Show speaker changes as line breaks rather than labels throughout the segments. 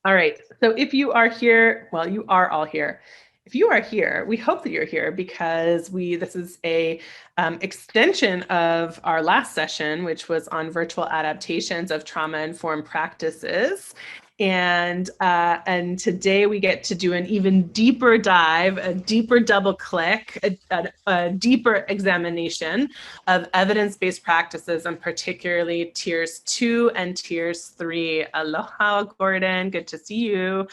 All right, so if you are here, well, you are all here. If you are here, we hope that you're here because this is a extension of our last session, which was on virtual adaptations of trauma-informed practices. And today we get to do an even deeper dive, a deeper double click, a deeper examination of evidence-based practices, and particularly tiers 2 and tiers 3. Aloha, Gordon, good to see you.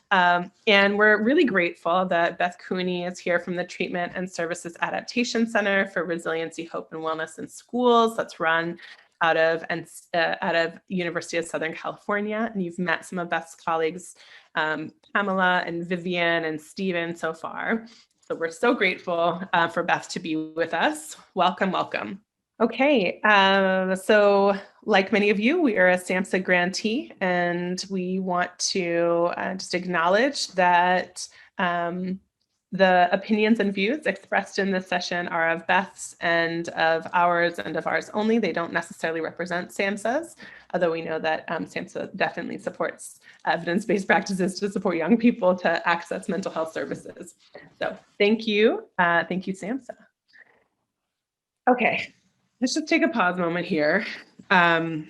And we're really grateful that Beth Cooney is here from the Treatment and Services Adaptation Center for Resiliency, Hope, and Wellness in Schools. That's run out of University of Southern California. And you've met some of Beth's colleagues, Pamela and Vivian and Stephen so far. So we're so grateful for Beth to be with us. Welcome, welcome. Okay, so like many of you, we are a SAMHSA grantee, and we want to just acknowledge that the opinions and views expressed in this session are of Beth's and of ours only. They don't necessarily represent SAMHSA's, although we know that SAMHSA definitely supports evidence-based practices to support young people to access mental health services. So thank you, SAMHSA. Okay. Let's just take a pause moment here. I'm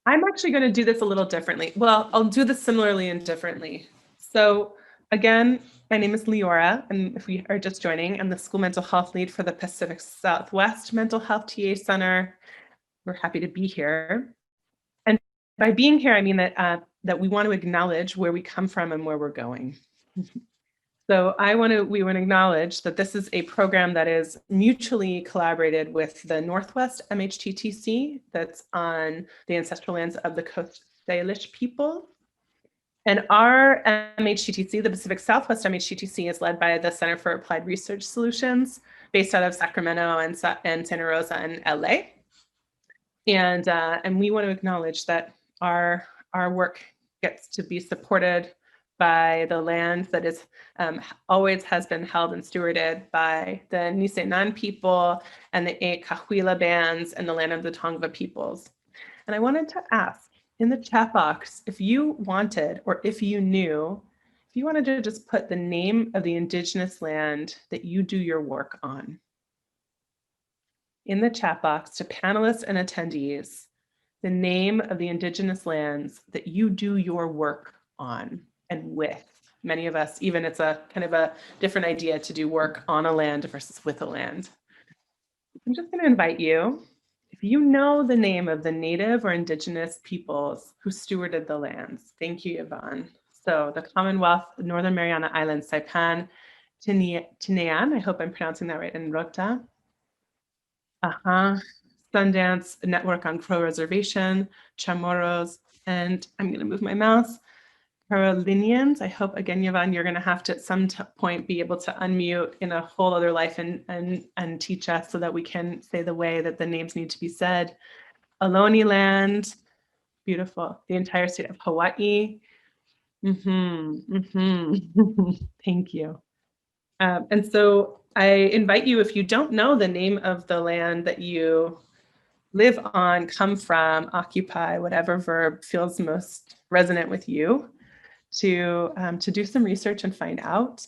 actually going to do this a little differently. Well, I'll do this similarly and differently. So again, my name is Leora, and if we are just joining, I'm the School Mental Health Lead for the Pacific Southwest Mental Health TA Center. We're happy to be here. And by being here, I mean that we want to acknowledge where we come from and where we're going. So we want to acknowledge that this is a program that is mutually collaborated with the Northwest MHTTC that's on the ancestral lands of the Coast Salish people. And our MHTTC, the Pacific Southwest MHTTC, is led by the Center for Applied Research Solutions, based out of Sacramento and Santa Rosa and LA. And we want to acknowledge that our work gets to be supported by the land that is always has been held and stewarded by the Nisenan people and the 8 Cahuilla bands and the land of the Tongva peoples. And I wanted to ask in the chat box if you wanted, or if you knew, if you wanted to just put the name of the indigenous land that you do your work on. In the chat box to panelists and attendees, the name of the indigenous lands that you do your work on and with. Many of us, even it's a kind of a different idea to do work on a land versus with a land. I'm just going to invite you, if you know the name of the native or indigenous peoples who stewarded the lands. Thank you, Yvonne. So the Commonwealth, the Northern Mariana Islands, Saipan, Tinean, I hope I'm pronouncing that right, and Rota. Sundance Network on Crow Reservation, Chamorros, and I'm going to move my mouse. Carolinians. I hope, again, Yvonne, you're going to have to at some point be able to unmute in a whole other life and teach us so that we can say the way that the names need to be said. Ohlone Land, beautiful. The entire state of Hawaii. Thank you. And so I invite you, if you don't know the name of the land that you live on, come from, occupy, whatever verb feels most resonant with you, to do some research and find out.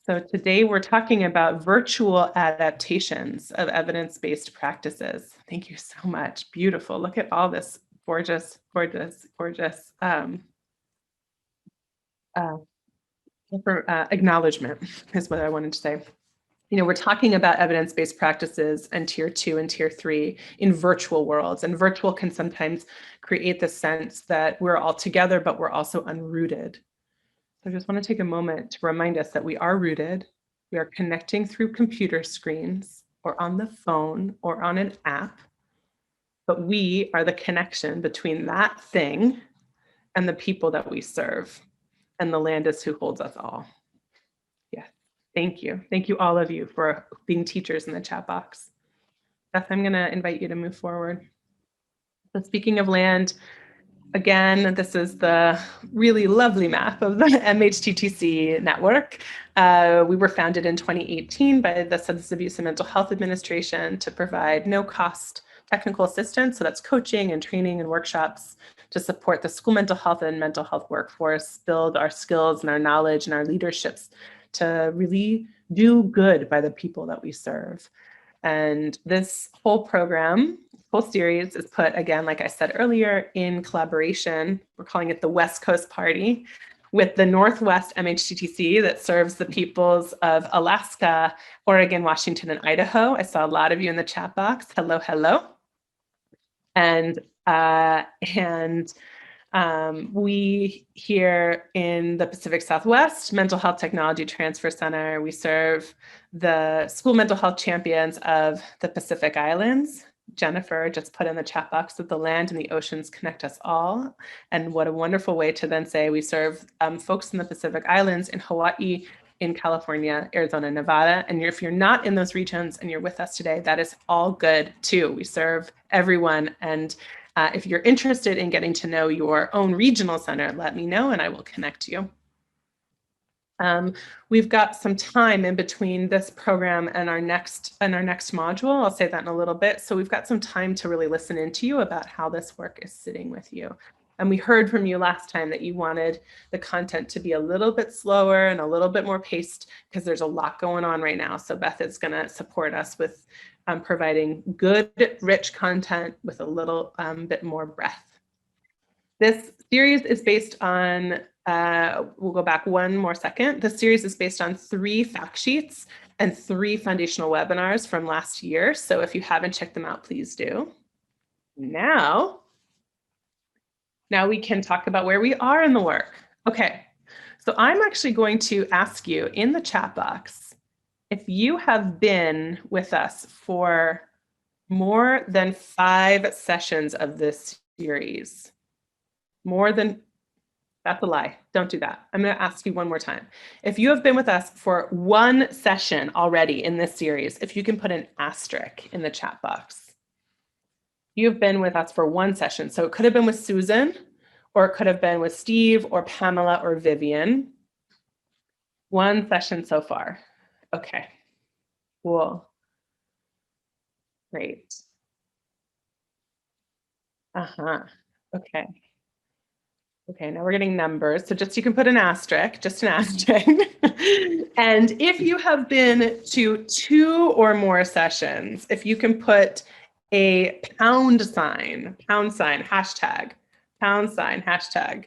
So today we're talking about virtual adaptations of evidence-based practices. Thank you so much. Beautiful. Look at all this gorgeous, gorgeous, gorgeous acknowledgement is what I wanted to say. You know, we're talking about evidence-based practices and tier 2 and tier 3 in virtual worlds, and virtual can sometimes create the sense that we're all together, but we're also unrooted. So I just want to take a moment to remind us that we are rooted. We are connecting through computer screens or on the phone or on an app, but we are the connection between that thing and the people that we serve, and the land is who holds us all. Yeah. Thank you. Thank you, all of you, for being teachers in the chat box. Beth, I'm going to invite you to move forward. So speaking of land, again, this is the really lovely map of the MHTTC network. We were founded in 2018 by the Substance Abuse and Mental Health Administration to provide no-cost technical assistance. So that's coaching and training and workshops to support the school mental health and mental health workforce, build our skills and our knowledge and our leaderships to really do good by the people that we serve. And this whole program, whole series is put, again, like I said earlier, in collaboration. We're calling it the West Coast Party with the Northwest MHTTC that serves the peoples of Alaska, Oregon, Washington, and Idaho. I saw a lot of you in the chat box. Hello, hello. And we here in the Pacific Southwest Mental Health Technology Transfer Center, we serve the school mental health champions of the Pacific Islands. Jennifer just put in the chat box that the land and the oceans connect us all. And what a wonderful way to then say we serve folks in the Pacific Islands, in Hawaii, in California, Arizona, Nevada. And if you're not in those regions and you're with us today, that is all good too. We serve everyone. And if you're interested in getting to know your own regional center, let me know and I will connect you. We've got some time in between this program and our next module. I'll say that in a little bit. So we've got some time to really listen into you about how this work is sitting with you. And we heard from you last time that you wanted the content to be a little bit slower and a little bit more paced because there's a lot going on right now. So Beth is going to support us with providing good, rich content with a little bit more breadth. This series is based on, we'll go back one more second. This series is based on 3 fact sheets and 3 foundational webinars from last year. So if you haven't checked them out, please do. Now we can talk about where we are in the work. Okay, so I'm actually going to ask you in the chat box, if you have been with us for more than 5 sessions of this series, that's a lie, don't do that. I'm gonna ask you one more time. If you have been with us for 1 session already in this series, if you can put an asterisk in the chat box. You've been with us for 1 session. So it could have been with Susan, or it could have been with Steve or Pamela or Vivian. 1 session so far. Okay, cool. Great. Okay. Okay, now we're getting numbers. So just you can put an asterisk, just an asterisk. And if you have been to 2 or more sessions, if you can put a pound sign, hashtag, hashtag.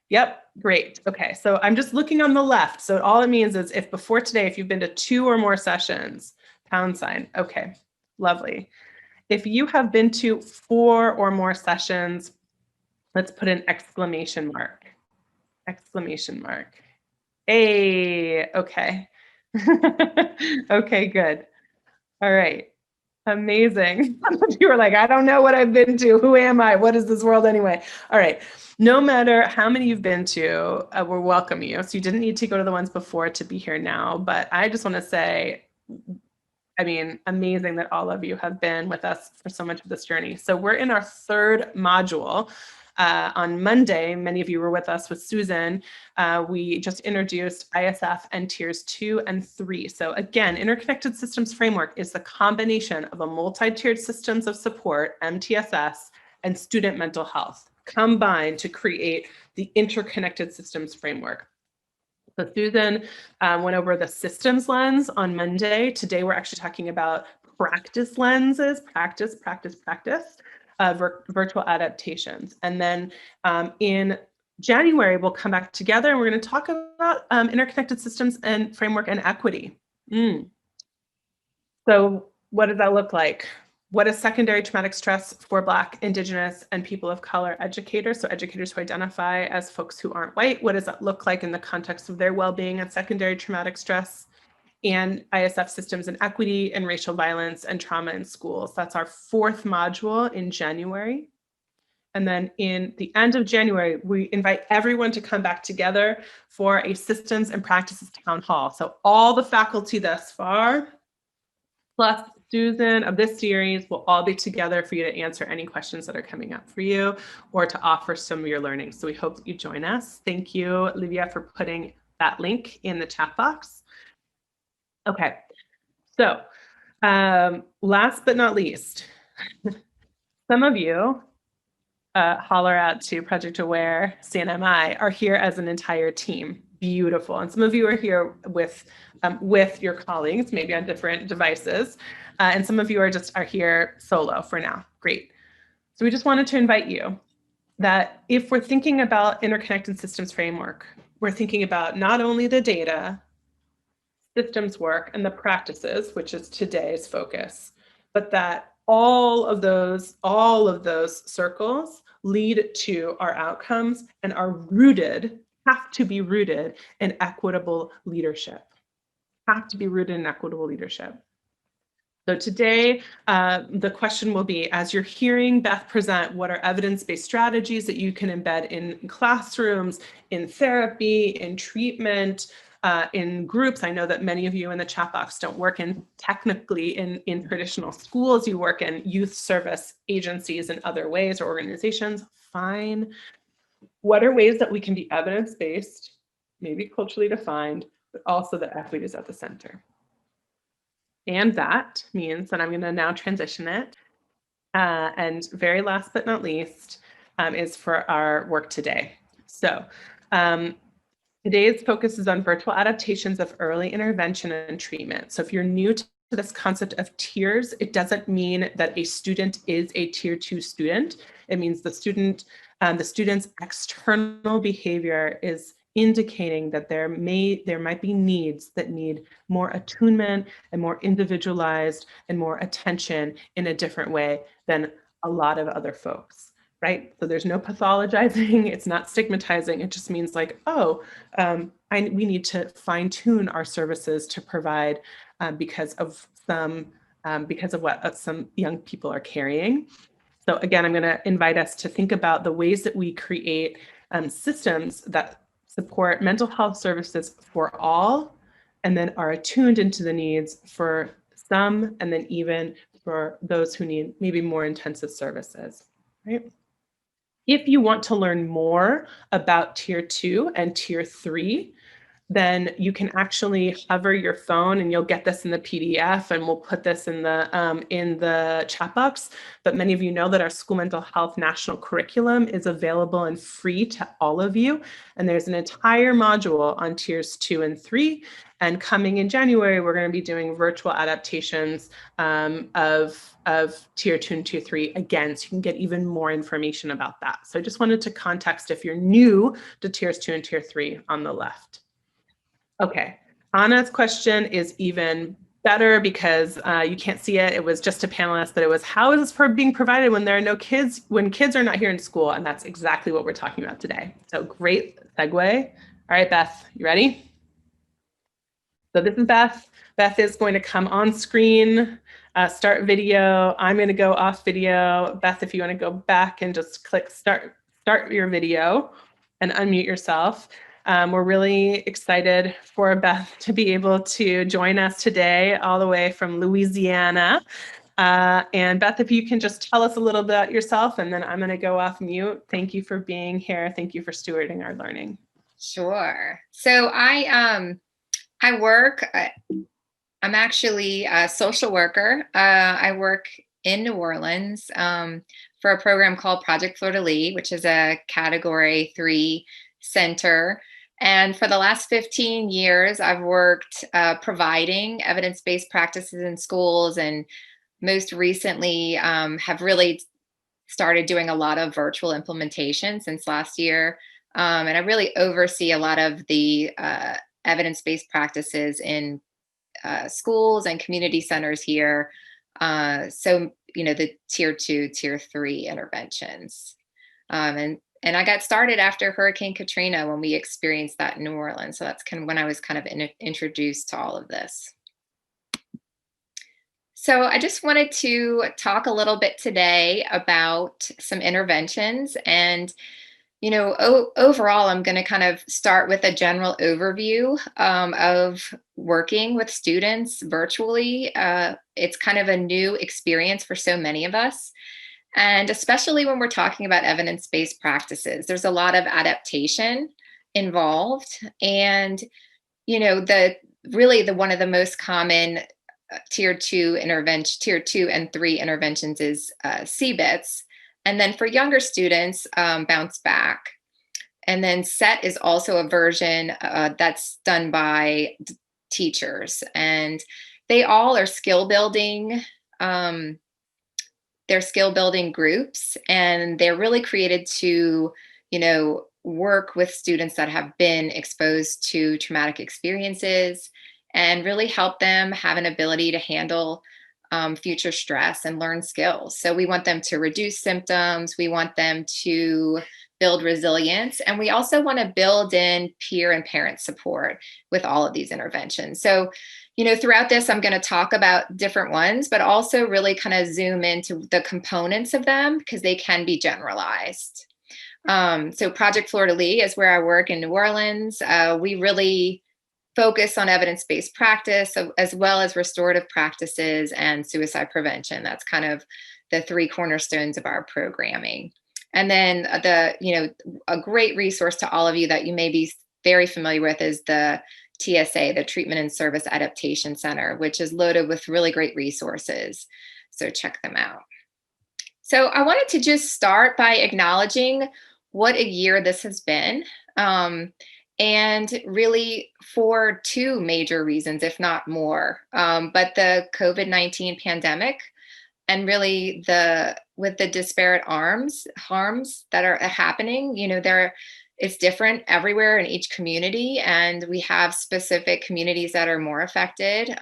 Yep, great. Okay, so I'm just looking on the left. So all it means is if before today, if you've been to 2 or more sessions, pound sign. Okay, lovely. If you have been to 4 or more sessions, let's put an exclamation mark. Exclamation mark. Hey, okay. Okay, good. All right. Amazing. You were like, I don't know what I've been to. Who am I? What is this world anyway? All right. No matter how many you've been to, we'll welcome you. So you didn't need to go to the ones before to be here now. But I just want to say, I mean, amazing that all of you have been with us for so much of this journey. So we're in our 3rd module. On Monday, many of you were with us with Susan. We just introduced ISF and tiers 2 and 3. So again, Interconnected Systems Framework is the combination of a multi-tiered systems of support, MTSS, and student mental health combined to create the Interconnected Systems Framework. So Susan went over the systems lens on Monday. Today, we're actually talking about practice lenses, practice. Virtual adaptations. And then in January, we'll come back together and we're going to talk about interconnected systems and framework and equity. So what does that look like? What is secondary traumatic stress for Black, Indigenous, and people of color educators? So educators who identify as folks who aren't white, what does that look like in the context of their well-being and secondary traumatic stress? And ISF systems and equity and racial violence and trauma in schools. That's our 4th module in January. And then in the end of January, we invite everyone to come back together for a systems and practices town hall. So all the faculty thus far, plus Susan of this series, will all be together for you to answer any questions that are coming up for you or to offer some of your learning. So we hope that you join us. Thank you, Livia, for putting that link in the chat box. Okay, so last but not least, Some of you, holler out to Project Aware CNMI, are here as an entire team. Beautiful. And some of you are here with your colleagues, maybe on different devices. And some of you are here solo for now. Great. So we just wanted to invite you that if we're thinking about interconnected systems framework, we're thinking about not only the data, systems work, and the practices, which is today's focus, but that all of those circles lead to our outcomes and have to be rooted in equitable leadership. So today, the question will be, as you're hearing Beth present, what are evidence-based strategies that you can embed in classrooms, in therapy, in treatment, in groups? I know that many of you in the chat box don't work technically in traditional schools. You work in youth service agencies and other ways or organizations. Fine. What are ways that we can be evidence-based, maybe culturally defined, but also that equity is at the center? And that means that I'm going to now transition it. And very last but not least is for our work today. So today's focus is on virtual adaptations of early intervention and treatment. So if you're new to this concept of tiers, it doesn't mean that a student is a tier 2 student. It means the student's external behavior is indicating that there might be needs that need more attunement and more individualized and more attention in a different way than a lot of other folks, right? So there's no pathologizing, it's not stigmatizing, it just means like, oh, we need to fine tune our services to provide because of what some young people are carrying. So again, I'm going to invite us to think about the ways that we create systems that support mental health services for all, and then are attuned into the needs for some, and then even for those who need maybe more intensive services, right? If you want to learn more about tier 2 and tier 3, then you can actually hover your phone, and you'll get this in the PDF, and we'll put this in the chat box. But many of you know that our school mental health national curriculum is available and free to all of you. And there's an entire module on tiers 2 and 3. And coming in January, we're going to be doing virtual adaptations of tier 2 and tier 3 again, so you can get even more information about that. So I just wanted to context if you're new to tiers 2 and tier 3 on the left. Okay, Anna's question is even better because you can't see it. It was just a panelist, but it was, how is this being provided when there are no kids, when kids are not here in school? And that's exactly what we're talking about today. So great segue. All right, Beth, you ready? So this is Beth. Beth is going to come on screen, start video. I'm going to go off video. Beth, if you want to go back and just click start your video and unmute yourself. We're really excited for Beth to be able to join us today all the way from Louisiana. And Beth, if you can just tell us a little bit about yourself, and then I'm going to go off mute. Thank you for being here. Thank you for stewarding our learning.
Sure. So I work, I'm actually a social worker. I work in New Orleans for a program called Project Fleur de Lis, which is a Category 3 center. And for the last 15 years, I've worked providing evidence-based practices in schools, and most recently have really started doing a lot of virtual implementation since last year. And I really oversee a lot of the evidence-based practices in schools and community centers here. So, the tier 2, tier 3 interventions. And I got started after Hurricane Katrina when we experienced that in New Orleans. So that's kind of when I was kind of introduced to all of this. So I just wanted to talk a little bit today about some interventions. And, overall, I'm going to kind of start with a general overview of working with students virtually. It's kind of a new experience for so many of us. And especially when we're talking about evidence-based practices, there's a lot of adaptation involved. And, one of the most common tier 2 and 3 interventions is CBITS. And then for younger students, Bounce Back. And then SET is also a version that's done by teachers. And they all are skill building. They're skill building groups, and they're really created to, work with students that have been exposed to traumatic experiences and really help them have an ability to handle future stress and learn skills. So we want them to reduce symptoms. We want them to build resilience. And we also want to build in peer and parent support with all of these interventions. So, throughout this, I'm going to talk about different ones, but also really kind of zoom into the components of them because they can be generalized. So Project Fleur de Lis is where I work in New Orleans. We really focus on evidence-based practice as well as restorative practices and suicide prevention. That's kind of the 3 cornerstones of our programming. And then a great resource to all of you that you may be very familiar with is the TSA, the Treatment and Service Adaptation Center, which is loaded with really great resources. So check them out. So I wanted to just start by acknowledging what a year this has been. And really for 2 major reasons, if not more. But the COVID-19 pandemic and really with the disparate harms that are happening, it's different everywhere in each community, and we have specific communities that are more affected.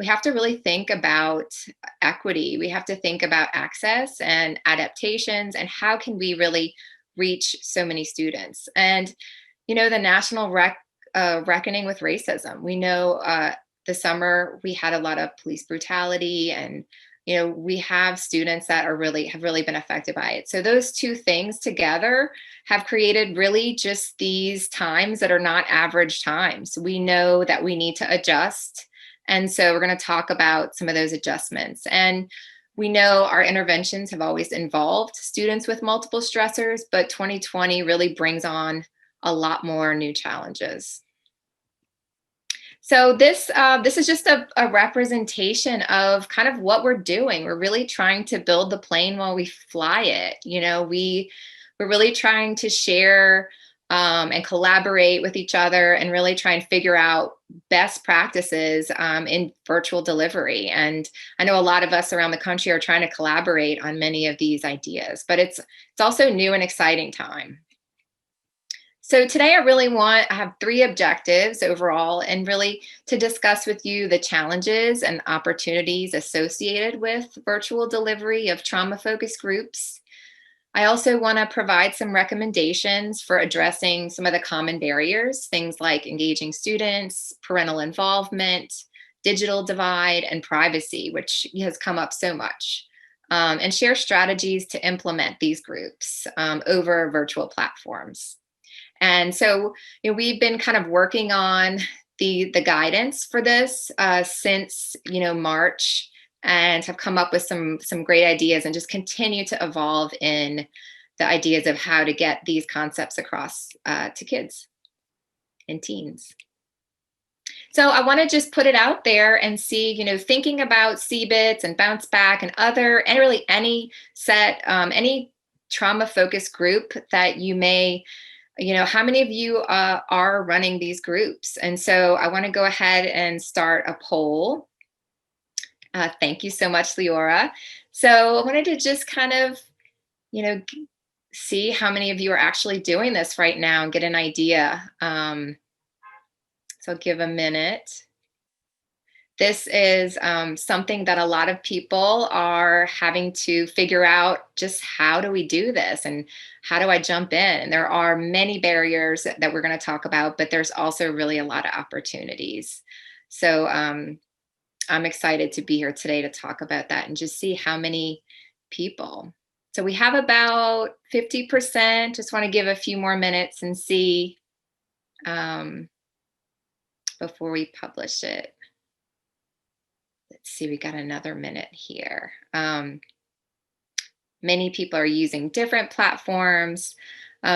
We have to really think about equity. We have to think about access and adaptations and how can we really reach so many students. And, the national reckoning with racism. We know the summer we had a lot of police brutality, and we have students that have really been affected by it. So those 2 things together have created really just these times that are not average times. We know that we need to adjust. And so we're going to talk about some of those adjustments. And we know our interventions have always involved students with multiple stressors, but 2020 really brings on a lot more new challenges. So this is just a representation of kind of what we're doing. We're really trying to build the plane while we fly it. We're really trying to share and collaborate with each other and really try and figure out best practices in virtual delivery. And I know a lot of us around the country are trying to collaborate on many of these ideas, but it's also new and exciting time. So today I have 3 objectives overall, and really to discuss with you the challenges and opportunities associated with virtual delivery of trauma-focused groups. I also want to provide some recommendations for addressing some of the common barriers, things like engaging students, parental involvement, digital divide, and privacy, which has come up so much, and share strategies to implement these groups over virtual platforms. And so we've been kind of working on the guidance for this since March, and have come up with some great ideas and just continue to evolve in the ideas of how to get these concepts across to kids and teens. So I want to just put it out there and see, thinking about CBITS and Bounce Back and really any any trauma-focused group that you may, how many of you are running these groups? And so I want to go ahead and start a poll. Thank you so much, Leora. So I wanted to just kind of, see how many of you are actually doing this right now and get an idea. So I'll give a minute. This is something that a lot of people are having to figure out, just how do we do this and how do I jump in? And there are many barriers that we're going to talk about, but there's also really a lot of opportunities. So I'm excited to be here today to talk about that and just see how many people. So we have about 50%. Just want to give a few more minutes and see before we publish it. Let's see, we got another minute here. Many people are using different platforms.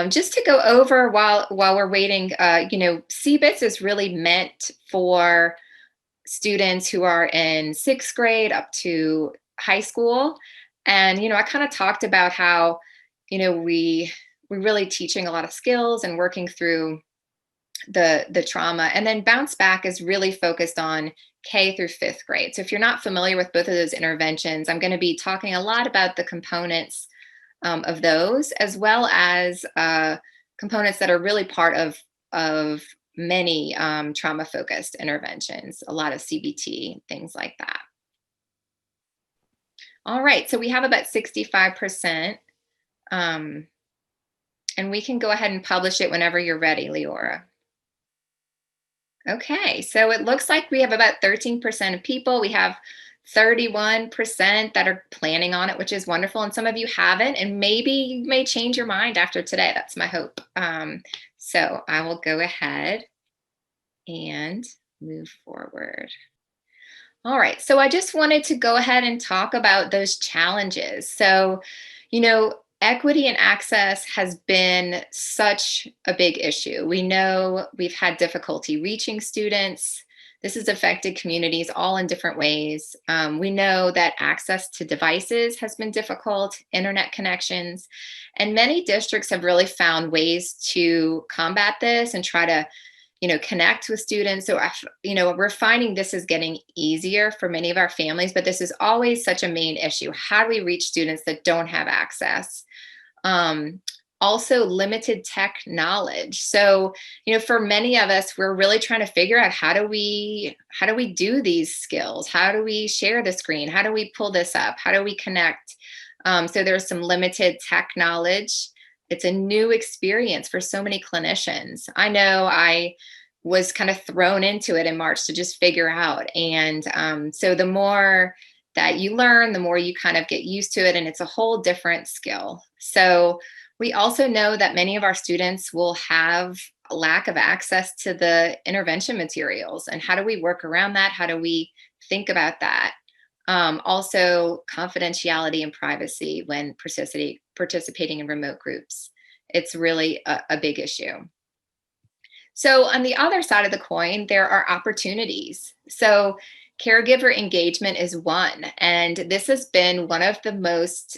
Just to go over while we're waiting, CBITS is really meant for students who are in sixth grade up to high school. And, I kind of talked about how, we're really teaching a lot of skills and working through the trauma. And then Bounce Back is really focused on K through fifth grade. So if you're not familiar with both of those interventions, I'm going to be talking a lot about the components of those, as well as components that are really part of many trauma focused interventions, a lot of CBT, things like that. All right, so we have about 65%. And we can go ahead and publish it whenever you're ready, Leora. Okay, so it looks like we have about 13% of people. We have 31% that are planning on it, which is wonderful. And some of you haven't, and maybe you may change your mind after today. That's my hope. So I will go ahead and move forward. All right, so I just wanted to go ahead and talk about those challenges. So, equity and access has been such a big issue. We know we've had difficulty reaching students. This has affected communities all in different ways. We know that access to devices has been difficult, internet connections, and many districts have really found ways to combat this and try to connect with students. So, we're finding this is getting easier for many of our families, but this is always such a main issue. How do we reach students that don't have access? Also limited tech knowledge. So, for many of us, we're really trying to figure out how do we do these skills? How do we share the screen? How do we pull this up? How do we connect? So there's some limited tech knowledge. It's a new experience for so many clinicians. I know I was kind of thrown into it in March to just figure out. And so the more that you learn, the more you kind of get used to it, and it's a whole different skill. So we also know that many of our students will have a lack of access to the intervention materials. And how do we work around that? How do we think about that? Also, confidentiality and privacy when participating in remote groups. It's really a big issue. So on the other side of the coin, there are opportunities. So caregiver engagement is one, and this has been one of the most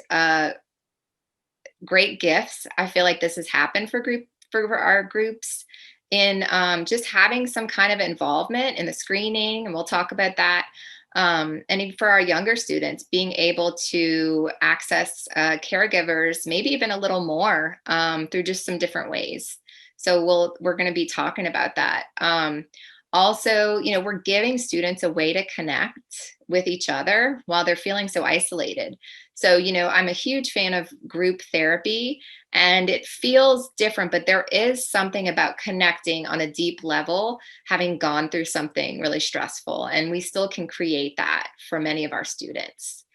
great gifts. I feel like this has happened for our groups in just having some kind of involvement in the screening, and we'll talk about that. And for our younger students, being able to access caregivers, maybe even a little more through just some different ways. So we're going to be talking about that. Also, we're giving students a way to connect with each other while they're feeling so isolated. So, I'm a huge fan of group therapy, and it feels different, but there is something about connecting on a deep level, having gone through something really stressful, and we still can create that for many of our students.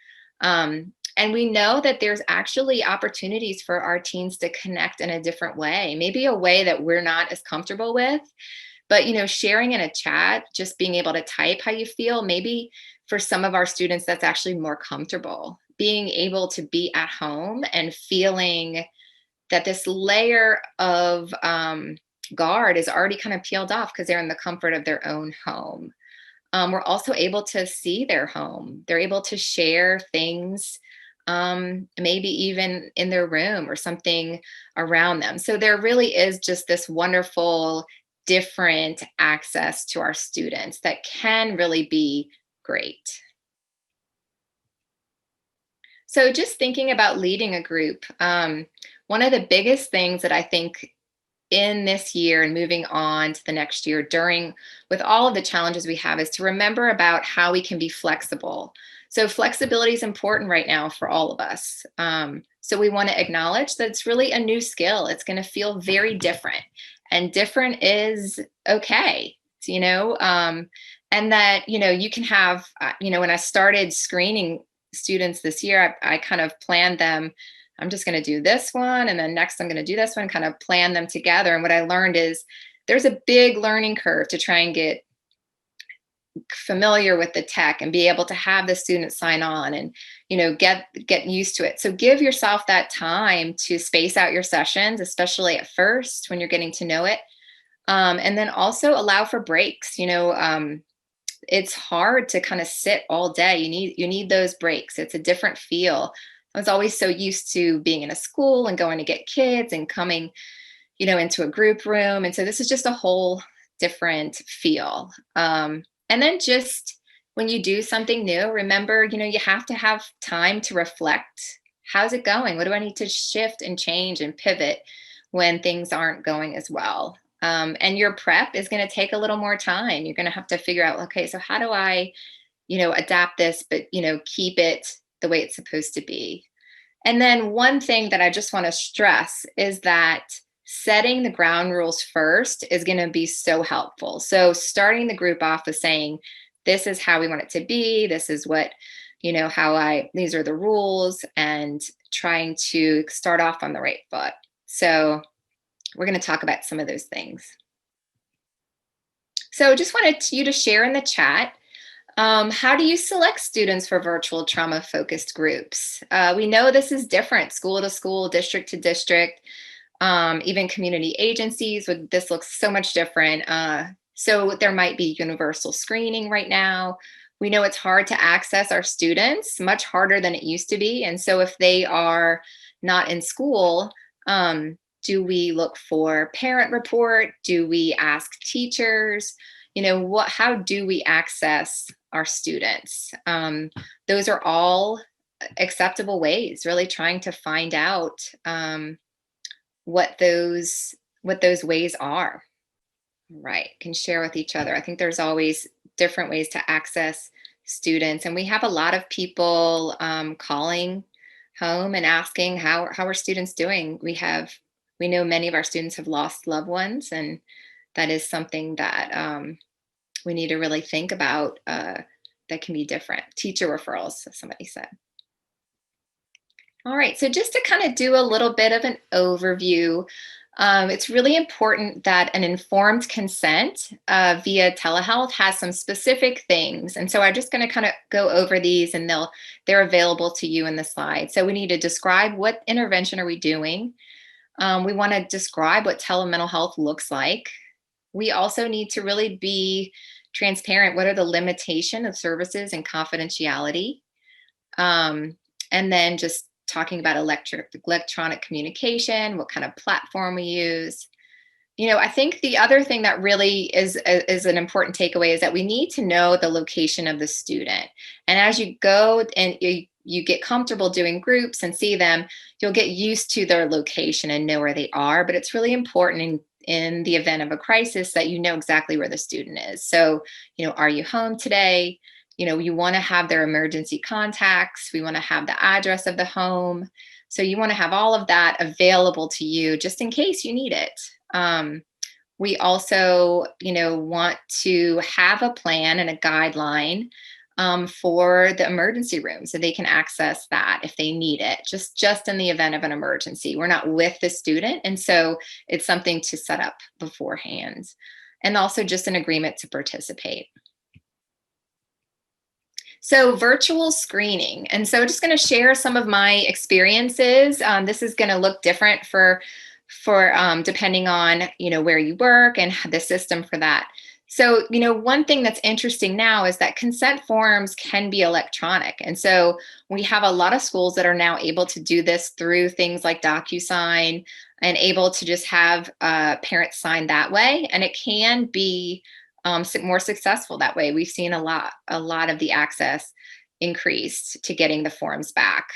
And we know that there's actually opportunities for our teens to connect in a different way, maybe a way that we're not as comfortable with. But, sharing in a chat, just being able to type how you feel, maybe for some of our students, that's actually more comfortable. Being able to be at home and feeling that this layer of guard is already kind of peeled off because they're in the comfort of their own home. We're also able to see their home. They're able to share things, maybe even in their room or something around them. So there really is just this wonderful different access to our students that can really be great. So just thinking about leading a group, one of the biggest things that I think in this year and moving on to the next year with all of the challenges we have is to remember about how we can be flexible. So flexibility is important right now for all of us. So we want to acknowledge that it's really a new skill. It's going to feel very different. And different is okay, and that, you can have, when I started screening students this year, I kind of planned them. I'm just going to do this one. And then next I'm going to do this one, kind of plan them together. And what I learned is there's a big learning curve to try and get familiar with the tech and be able to have the students sign on and get used to it. So give yourself that time to space out your sessions, especially at first when you're getting to know it, and then also allow for breaks. it's hard to kind of sit all day. You need those breaks. It's a different feel. I was always so used to being in a school and going to get kids and coming, into a group room. And so this is just a whole different feel. And then just when you do something new, remember, you have to have time to reflect. How's it going? What do I need to shift and change and pivot when things aren't going as well? And your prep is going to take a little more time. You're going to have to figure out, okay, so how do I, adapt this, but, keep it the way it's supposed to be. And then one thing that I just want to stress is that setting the ground rules first is going to be so helpful. So starting the group off with saying, this is how we want it to be. This is what, these are the rules, and trying to start off on the right foot. So we're going to talk about some of those things. So just wanted you to share in the chat. How do you select students for virtual trauma-focused groups? We know this is different, school to school, district to district, even community agencies. This looks so much different. So there might be universal screening right now. We know it's hard to access our students, much harder than it used to be. And so if they are not in school, do we look for parent report? Do we ask teachers? How do we access our students? Those are all acceptable ways, really trying to find out what those ways are. Right, can share with each other. I think there's always different ways to access students, and we have a lot of people calling home and asking how are students doing. We know many of our students have lost loved ones, and that is something that we need to really think about. That can be different. Teacher referrals, somebody said. All right, so just to kind of do a little bit of an overview, it's really important that an informed consent via telehealth has some specific things. And so I'm just going to kind of go over these, and they're available to you in the slide. So we need to describe what intervention are we doing. We want to describe what telemental health looks like. We also need to really be transparent. What are the limitations of services and confidentiality? And then just talking about electronic communication, what kind of platform we use. I think the other thing that really is an important takeaway is that we need to know the location of the student. And as you go and you get comfortable doing groups and see them, you'll get used to their location and know where they are. But it's really important in the event of a crisis that you know exactly where the student is. So, are you home today? You want to have their emergency contacts. We want to have the address of the home. So you want to have all of that available to you just in case you need it. We also, want to have a plan and a guideline for the emergency room, so they can access that if they need it, just in the event of an emergency. We're not with the student, and so it's something to set up beforehand. And also just an agreement to participate. So virtual screening. And so just going to share some of my experiences. This is going to look different for depending on, where you work and the system for that. So, one thing that's interesting now is that consent forms can be electronic. And so we have a lot of schools that are now able to do this through things like DocuSign, and able to just have parents sign that way. And it can be more successful that way. We've seen a lot of the access increased to getting the forms back.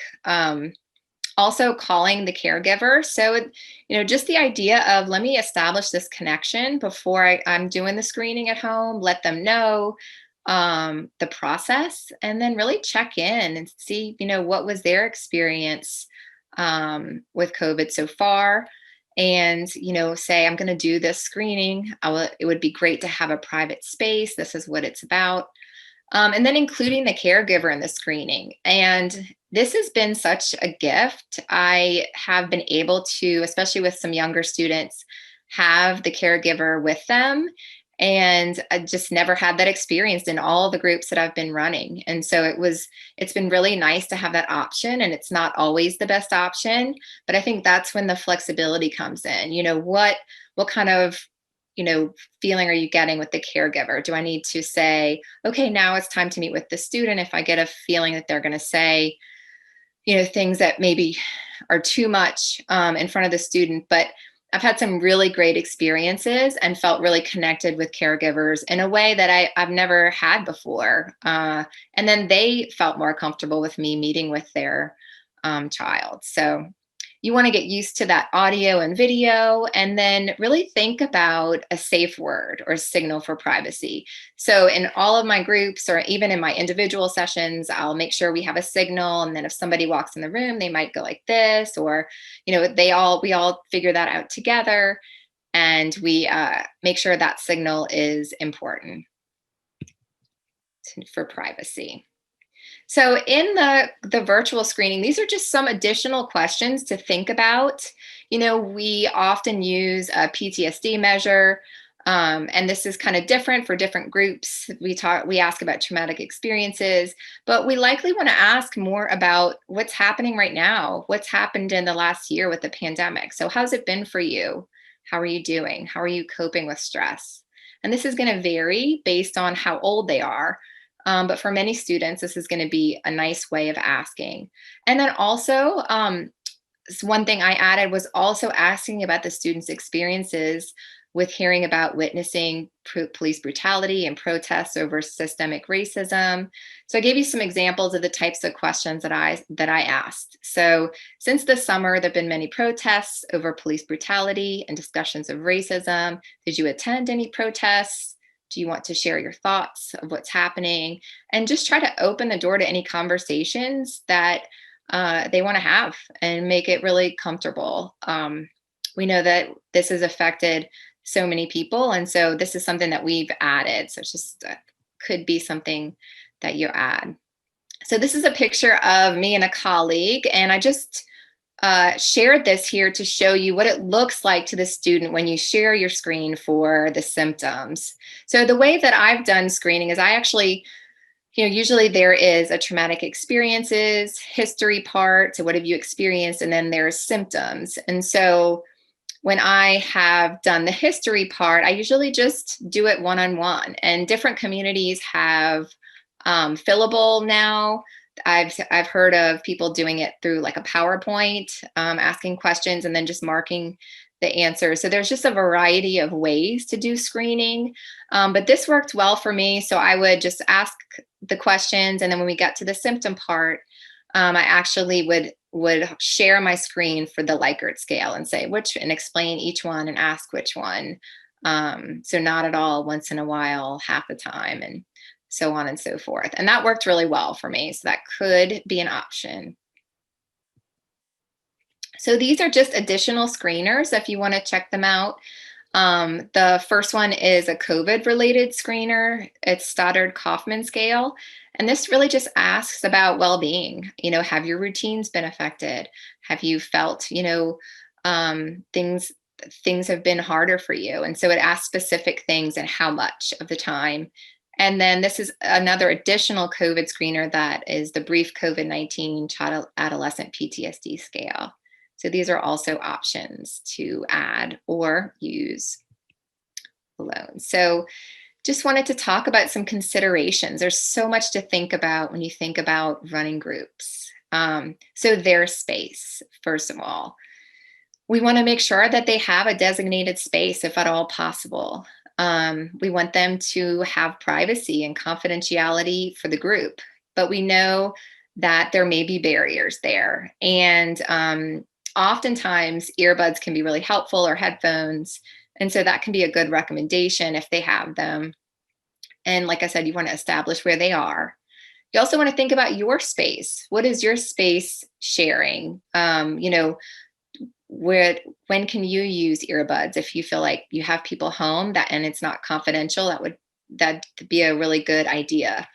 Also calling the caregiver. So, just the idea of, let me establish this connection before I'm doing the screening at home, let them know the process, and then really check in and see, what was their experience with COVID so far. And, say, I'm going to do this screening. It would be great to have a private space. This is what it's about. And then including the caregiver in the screening. And this has been such a gift. I have been able to, especially with some younger students, have the caregiver with them. And I just never had that experience in all the groups that I've been running. And so it's been really nice to have that option. And it's not always the best option, but I think that's when the flexibility comes in. What kind of feeling are you getting with the caregiver? Do I need to say, okay, now it's time to meet with the student if I get a feeling that they're going to say, things that maybe are too much in front of the student? But I've had some really great experiences and felt really connected with caregivers in a way that I've never had before. And then they felt more comfortable with me meeting with their child. So you want to get used to that audio and video, and then really think about a safe word or signal for privacy. So in all of my groups, or even in my individual sessions, I'll make sure we have a signal. And then if somebody walks in the room, they might go like this, or, we all figure that out together, and we make sure that signal is important for privacy. So in the virtual screening, these are just some additional questions to think about. We often use a PTSD measure, and this is kind of different for different groups. We ask about traumatic experiences, but we likely want to ask more about what's happening right now, what's happened in the last year with the pandemic. So how's it been for you? How are you doing? How are you coping with stress? And this is going to vary based on how old they are. But for many students, this is going to be a nice way of asking. And then also, one thing I added was also asking about the students' experiences with hearing about witnessing police brutality and protests over systemic racism. So I gave you some examples of the types of questions that I asked. So since the summer, there have been many protests over police brutality and discussions of racism. Did you attend any protests? Do you want to share your thoughts of what's happening? And just try to open the door to any conversations that they want to have and make it really comfortable. We know that this has affected so many people. And so this is something that we've added. So it's just could be something that you add. So this is a picture of me and a colleague. And I just shared this here to show you what it looks like to the student when you share your screen for the symptoms. So the way that I've done screening is I actually, usually there is a traumatic experiences, history part. So what have you experienced? And then there's symptoms. And so when I have done the history part, I usually just do it one-on-one. And different communities have fillable now. I've heard of people doing it through like a PowerPoint, asking questions and then just marking the answers. So there's just a variety of ways to do screening. But this worked well for me. So I would just ask the questions. And then when we got to the symptom part, I actually would share my screen for the Likert scale and say and explain each one and ask which one. So not at all, once in a while, half the time, and so on and so forth. And that worked really well for me. So that could be an option. So these are just additional screeners if you want to check them out. The first one is a COVID related screener. It's Stoddard-Kaufman scale. And this really just asks about well-being. Have your routines been affected? Have you felt, things have been harder for you? And so it asks specific things and how much of the time. And then this is another additional COVID screener that is the brief COVID-19 child adolescent PTSD scale. So these are also options to add or use alone. So just wanted to talk about some considerations. There's so much to think about when you think about running groups. So their space, first of all. We want to make sure that they have a designated space if at all possible. We want them to have privacy and confidentiality for the group, but we know that there may be barriers there. And oftentimes earbuds can be really helpful, or headphones. And so that can be a good recommendation if they have them. And like I said, you want to establish where they are. You also want to think about your space. What is your space sharing? When can you use earbuds if you feel like you have people home and it's not confidential? That'd be a really good idea.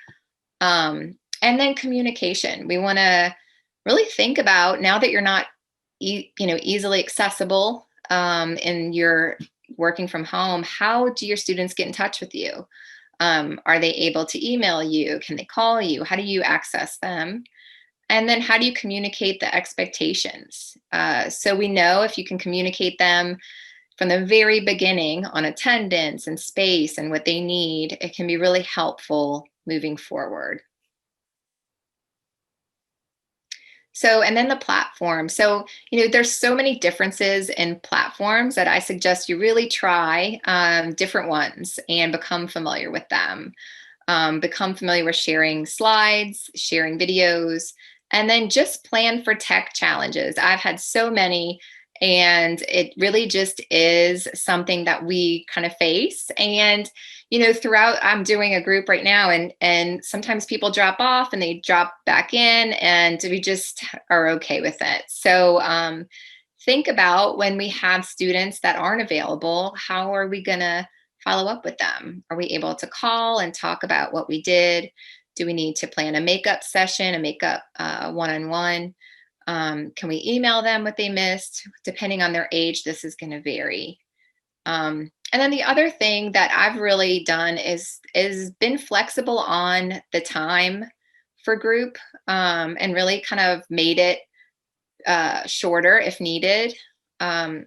And then communication. We want to really think about, now that you're not easily accessible and you're working from home, how do your students get in touch with you? Are they able to email you? Can they call you? How do you access them? And then how do you communicate the expectations? So we know if you can communicate them, from the very beginning on attendance and space and what they need, it can be really helpful moving forward. So, and then the platform. So, there's so many differences in platforms that I suggest you really try different ones and become familiar with them. Become familiar with sharing slides, sharing videos, and then just plan for tech challenges. I've had so many, and it really just is something that we kind of face. And throughout, I'm doing a group right now, and sometimes people drop off and they drop back in, and we just are okay with it. So think about when we have students that aren't available, how are we going to follow up with them? Are we able to call and talk about what we did? Do we need to plan a makeup session, a makeup one-on-one? Can we email them what they missed? Depending on their age, this is going to vary. And then the other thing that I've really done is been flexible on the time for group, and really kind of made it shorter if needed.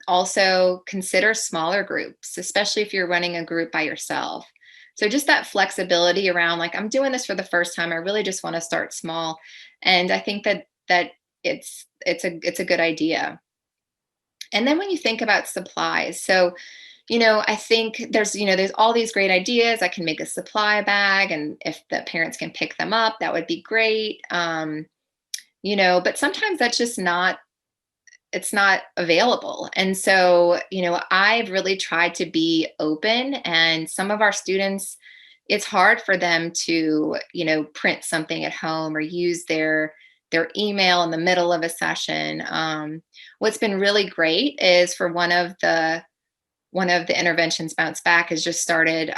Also, consider smaller groups, especially if you're running a group by yourself. So just that flexibility around, like, I'm doing this for the first time. I really just want to start small, and I think that it's a good idea. And then when you think about supplies, so I think there's all these great ideas. I can make a supply bag, and if the parents can pick them up, that would be great. But sometimes that's just not it's not available. And so, I've really tried to be open, and some of our students, it's hard for them to, print something at home or use their email in the middle of a session. What's been really great is for one of the interventions, Bounce Back, has just started,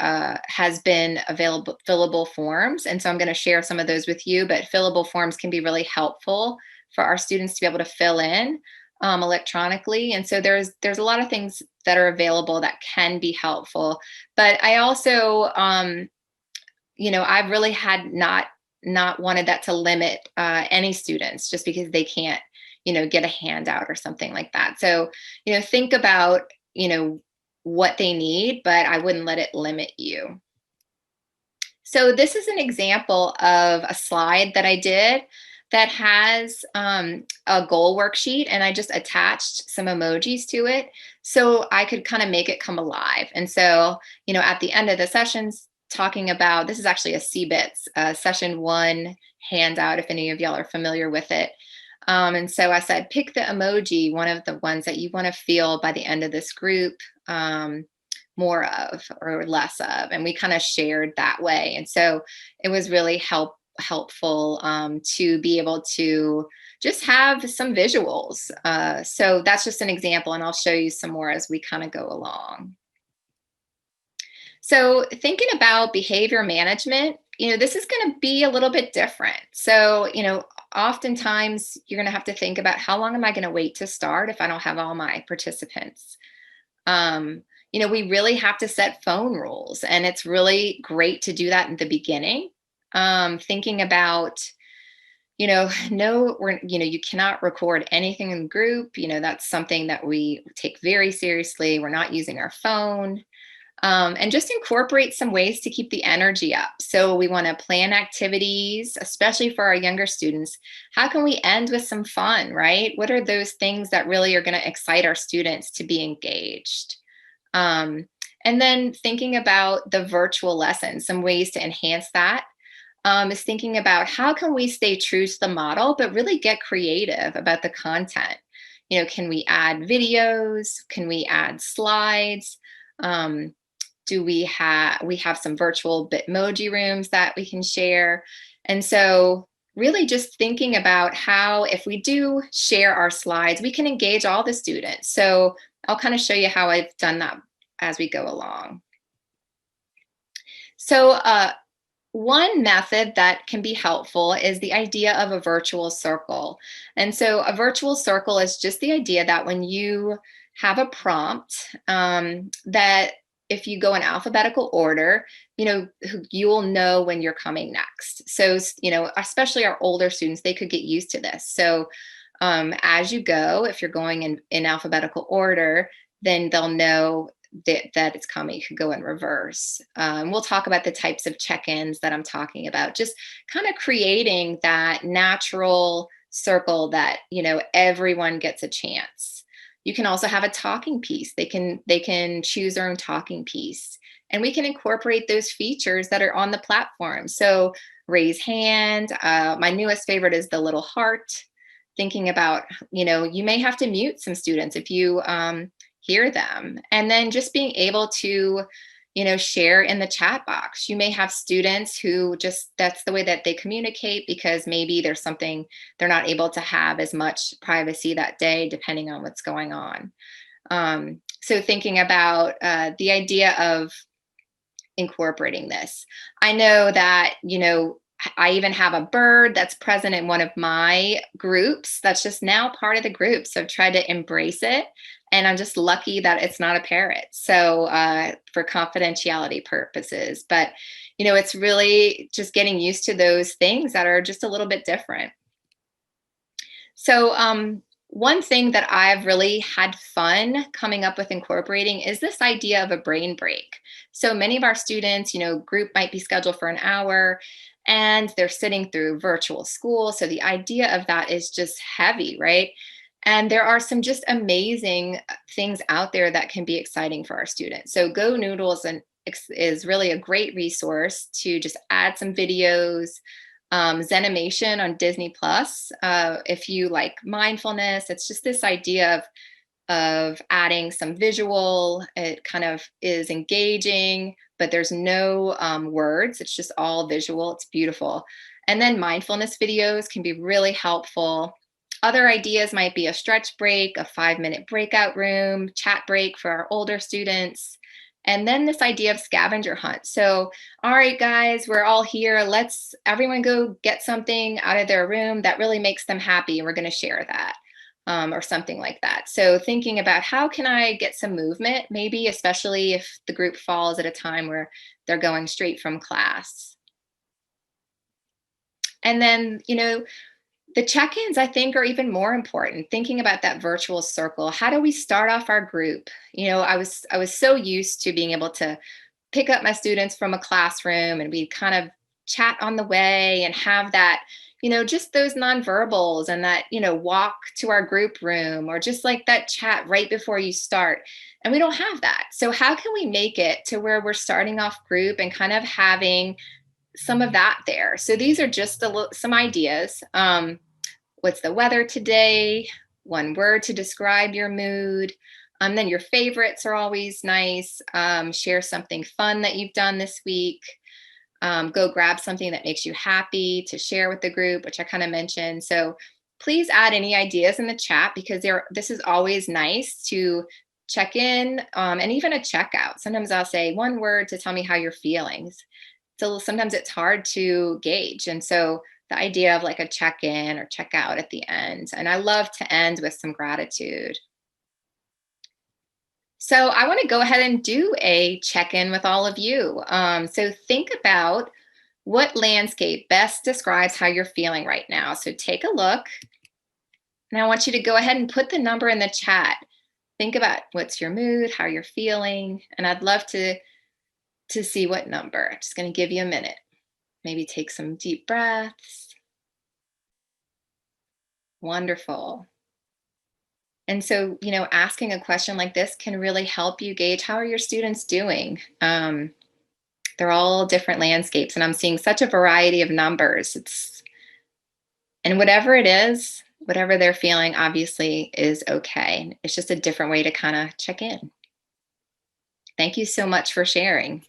has been available fillable forms. And so I'm going to share some of those with you, but fillable forms can be really helpful for our students to be able to fill in electronically. And so there's a lot of things that are available that can be helpful. But I also, I've really had not wanted that to limit any students just because they can't, get a handout or something like that. So, think about, what they need, but I wouldn't let it limit you. So this is an example of a slide that I did that has a goal worksheet, and I just attached some emojis to it so I could kind of make it come alive. And so, at the end of the sessions, talking about, this is actually a CBITS session 1 handout, if any of y'all are familiar with it. And so I said, pick the emoji, one of the ones that you want to feel by the end of this group more of or less of. And we kind of shared that way. And so it was really helpful to be able to just have some visuals. So that's just an example, and I'll show you some more as we kind of go along. So thinking about behavior management, this is going to be a little bit different. So, oftentimes you're going to have to think about, how long am I going to wait to start if I don't have all my participants? We really have to set phone rules, and it's really great to do that in the beginning. Thinking about, no, you cannot record anything in the group. That's something that we take very seriously. We're not using our phone. And just incorporate some ways to keep the energy up. So we want to plan activities, especially for our younger students. How can we end with some fun, right? What are those things that really are going to excite our students to be engaged? And then thinking about the virtual lessons, some ways to enhance that is thinking about, how can we stay true to the model, but really get creative about the content? Can we add videos? Can we add slides? We have some virtual Bitmoji rooms that we can share. And so really just thinking about how, if we do share our slides, we can engage all the students. So I'll kind of show you how I've done that as we go along. So one method that can be helpful is the idea of a virtual circle. And so a virtual circle is just the idea that when you have a prompt, that if you go in alphabetical order, you will know when you're coming next. So, especially our older students, they could get used to this. So as you go, if you're going in alphabetical order, then they'll know that it's coming. You could go in reverse. We'll talk about the types of check-ins that I'm talking about, just kind of creating that natural circle that, everyone gets a chance. You can also have a talking piece. They can choose their own talking piece, and we can incorporate those features that are on the platform. So raise hand. My newest favorite is the little heart. Thinking about, you may have to mute some students if you hear them. And then just being able to, share in the chat box. You may have students who just, that's the way that they communicate, because maybe there's something they're not able to have as much privacy that day, depending on what's going on. So thinking about the idea of incorporating this. I know that, I even have a bird that's present in one of my groups that's just now part of the group. So I've tried to embrace it. And I'm just lucky that it's not a parrot. So for confidentiality purposes, but it's really just getting used to those things that are just a little bit different. So one thing that I've really had fun coming up with incorporating is this idea of a brain break. So many of our students, group might be scheduled for an hour and they're sitting through virtual school. So the idea of that is just heavy, right? And there are some just amazing things out there that can be exciting for our students. So Go Noodles is really a great resource to just add some videos. Zenimation on Disney Plus. If you like mindfulness, it's just this idea of adding some visual. It kind of is engaging, but there's no words. It's just all visual. It's beautiful. And then mindfulness videos can be really helpful. Other ideas might be a stretch break, a 5-minute breakout room, chat break for our older students. And then this idea of scavenger hunt. So, all right, guys, we're all here. Let's everyone go get something out of their room that really makes them happy. And we're going to share that or something like that. So thinking about how can I get some movement, maybe especially if the group falls at a time where they're going straight from class. And then, the check-ins, I think, are even more important. Thinking about that virtual circle. How do we start off our group? I was so used to being able to pick up my students from a classroom and we kind of chat on the way and have that, just those nonverbals and that, walk to our group room or just like that chat right before you start. And we don't have that. So how can we make it to where we're starting off group and kind of having some of that there? So these are just some ideas. What's the weather today? One word to describe your mood. Then your favorites are always nice. Share something fun that you've done this week. Go grab something that makes you happy to share with the group, which I kind of mentioned. So please add any ideas in the chat, because this is always nice to check in and even a checkout. Sometimes I'll say one word to tell me how you're feeling. So sometimes it's hard to gauge. And so the idea of like a check-in or check-out at the end. And I love to end with some gratitude. So I want to go ahead and do a check-in with all of you. So think about what landscape best describes how you're feeling right now. So take a look. And I want you to go ahead and put the number in the chat. Think about what's your mood, how you're feeling. And I'd love to see what number. I'm just going to give you a minute. Maybe take some deep breaths. Wonderful. And so, asking a question like this can really help you gauge how are your students doing. They're all different landscapes, and I'm seeing such a variety of numbers. And whatever it is, whatever they're feeling, obviously is okay. It's just a different way to kind of check in. Thank you so much for sharing.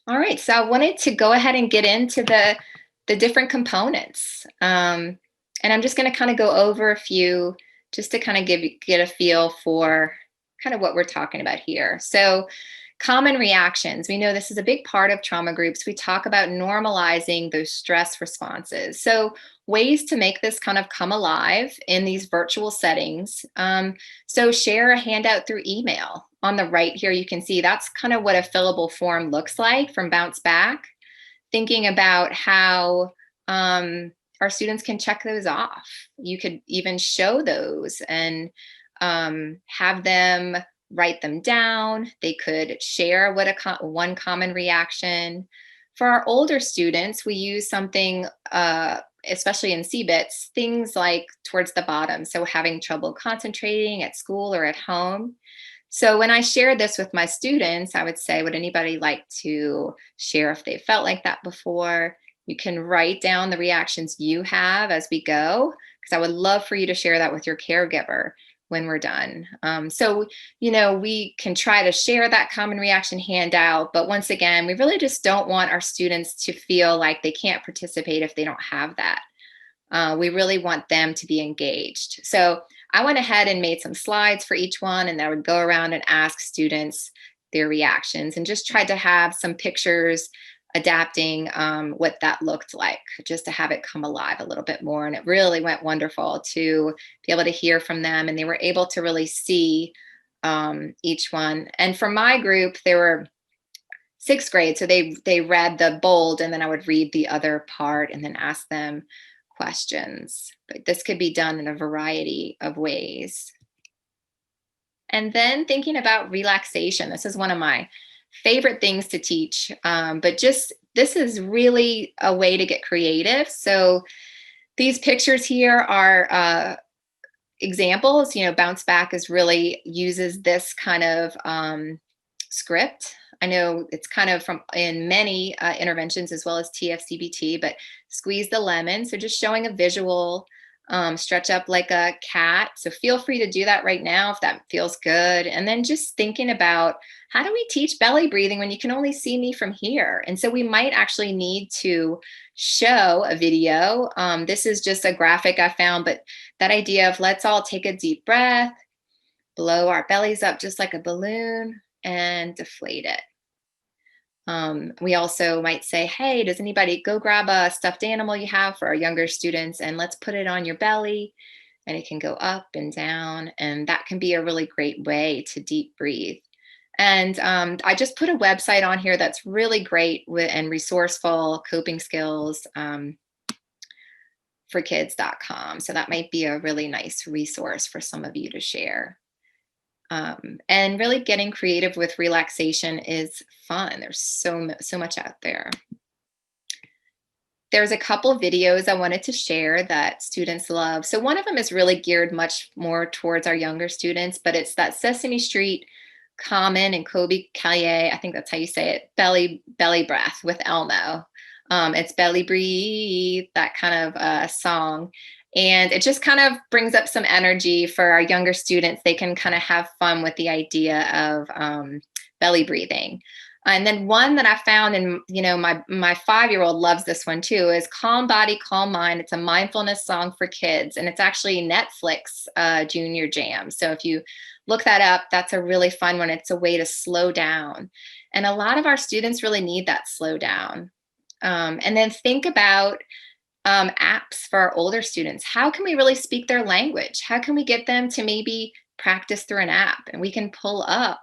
All right, so I wanted to go ahead and get into the different components. And I'm just going to kind of go over a few just to kind of get a feel for kind of what we're talking about here. So common reactions. We know this is a big part of trauma groups. We talk about normalizing those stress responses. So ways to make this kind of come alive in these virtual settings. So share a handout through email. On the right here, you can see that's kind of what a fillable form looks like from Bounce Back. Thinking about how our students can check those off. You could even show those and have them write them down. They could share what one common reaction. For our older students, we use something, especially in CBITS, things like towards the bottom. So having trouble concentrating at school or at home. So when I shared this with my students, I would say, would anybody like to share if they felt like that before? You can write down the reactions you have as we go, because I would love for you to share that with your caregiver when we're done. We can try to share that common reaction handout, but once again, we really just don't want our students to feel like they can't participate if they don't have that. We really want them to be engaged. So I went ahead and made some slides for each one, and I would go around and ask students their reactions and just tried to have some pictures adapting what that looked like, just to have it come alive a little bit more. And it really went wonderful to be able to hear from them, and they were able to really see each one. And for my group, they were sixth grade, so they read the bold, and then I would read the other part and then ask them questions. But this could be done in a variety of ways. And then thinking about relaxation. This is one of my favorite things to teach, but just this is really a way to get creative. So these pictures here are examples. Bounce Back really uses this kind of script. I know it's kind of from in many interventions as well as TFCBT, but squeeze the lemon. So just showing a visual, stretch up like a cat. So feel free to do that right now if that feels good. And then just thinking about, how do we teach belly breathing when you can only see me from here? And so we might actually need to show a video. This is just a graphic I found, but that idea of let's all take a deep breath, blow our bellies up just like a balloon, and deflate it. We also might say, hey, does anybody go grab a stuffed animal you have for our younger students, and let's put it on your belly, and it can go up and down. And that can be a really great way to deep breathe. And I just put a website on here that's really great and resourceful, coping skills for kids.com. So that might be a really nice resource for some of you to share. And really getting creative with relaxation is fun. There's so much out there. There's a couple videos I wanted to share that students love. So one of them is really geared much more towards our younger students, but it's that Sesame Street Common and Kobe Callier, I think that's how you say it, belly breath with Elmo. It's belly breathe, that kind of song. And it just kind of brings up some energy for our younger students. They can kind of have fun with the idea of belly breathing. And then one that I found, and my 5-year-old loves this one too, is Calm Body, Calm Mind. It's a mindfulness song for kids, and it's actually Netflix Junior Jam. So if you look that up, that's a really fun one. It's a way to slow down. And a lot of our students really need that slow down. And then think about apps for our older students. How can we really speak their language? How can we get them to maybe practice through an app? And we can pull up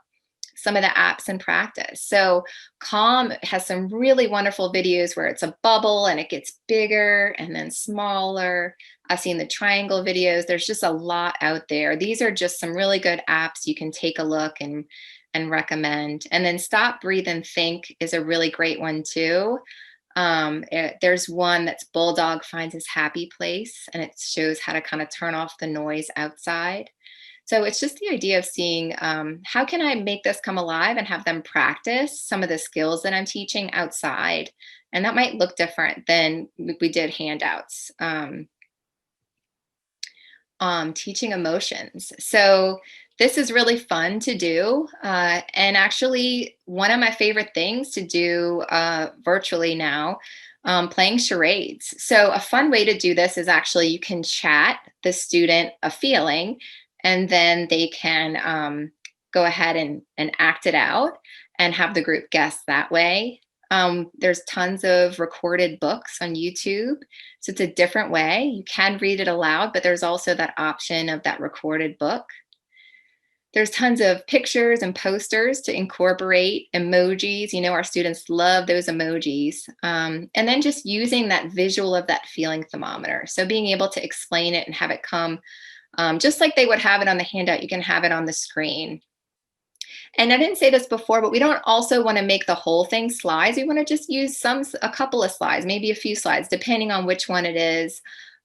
some of the apps and practice. So Calm has some really wonderful videos where it's a bubble and it gets bigger and then smaller. I've seen the triangle videos. There's just a lot out there. These are just some really good apps you can take a look and recommend. And then Stop, Breathe, and Think is a really great one too. There's one that's Bulldog Finds His Happy Place, and it shows how to kind of turn off the noise outside. So it's just the idea of seeing how can I make this come alive and have them practice some of the skills that I'm teaching outside. And that might look different than we did handouts. Teaching emotions. So this is really fun to do. And actually one of my favorite things to do virtually now, playing charades. So a fun way to do this is actually you can chat the student a feeling, and then they can go ahead and act it out and have the group guess that way. There's tons of recorded books on YouTube. So it's a different way. You can read it aloud, but there's also that option of that recorded book. There's tons of pictures and posters to incorporate emojis. Our students love those emojis. And then just using that visual of that feeling thermometer. So being able to explain it and have it come Just like they would have it on the handout, you can have it on the screen. And I didn't say this before, but we don't also want to make the whole thing slides. We want to just use a couple of slides, maybe a few slides, depending on which one it is.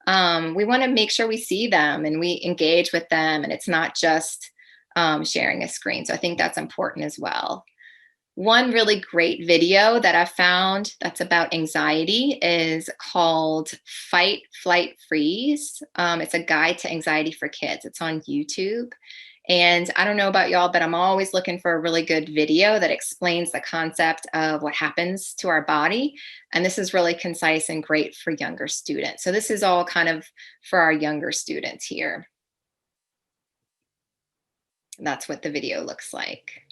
We want to make sure we see them and we engage with them, and it's not just sharing a screen. So I think that's important as well. One really great video that I found that's about anxiety is called Fight, Flight, Freeze. It's a guide to anxiety for kids. It's on YouTube. And I don't know about y'all, but I'm always looking for a really good video that explains the concept of what happens to our body. And this is really concise and great for younger students. So this is all kind of for our younger students here. That's what the video looks like.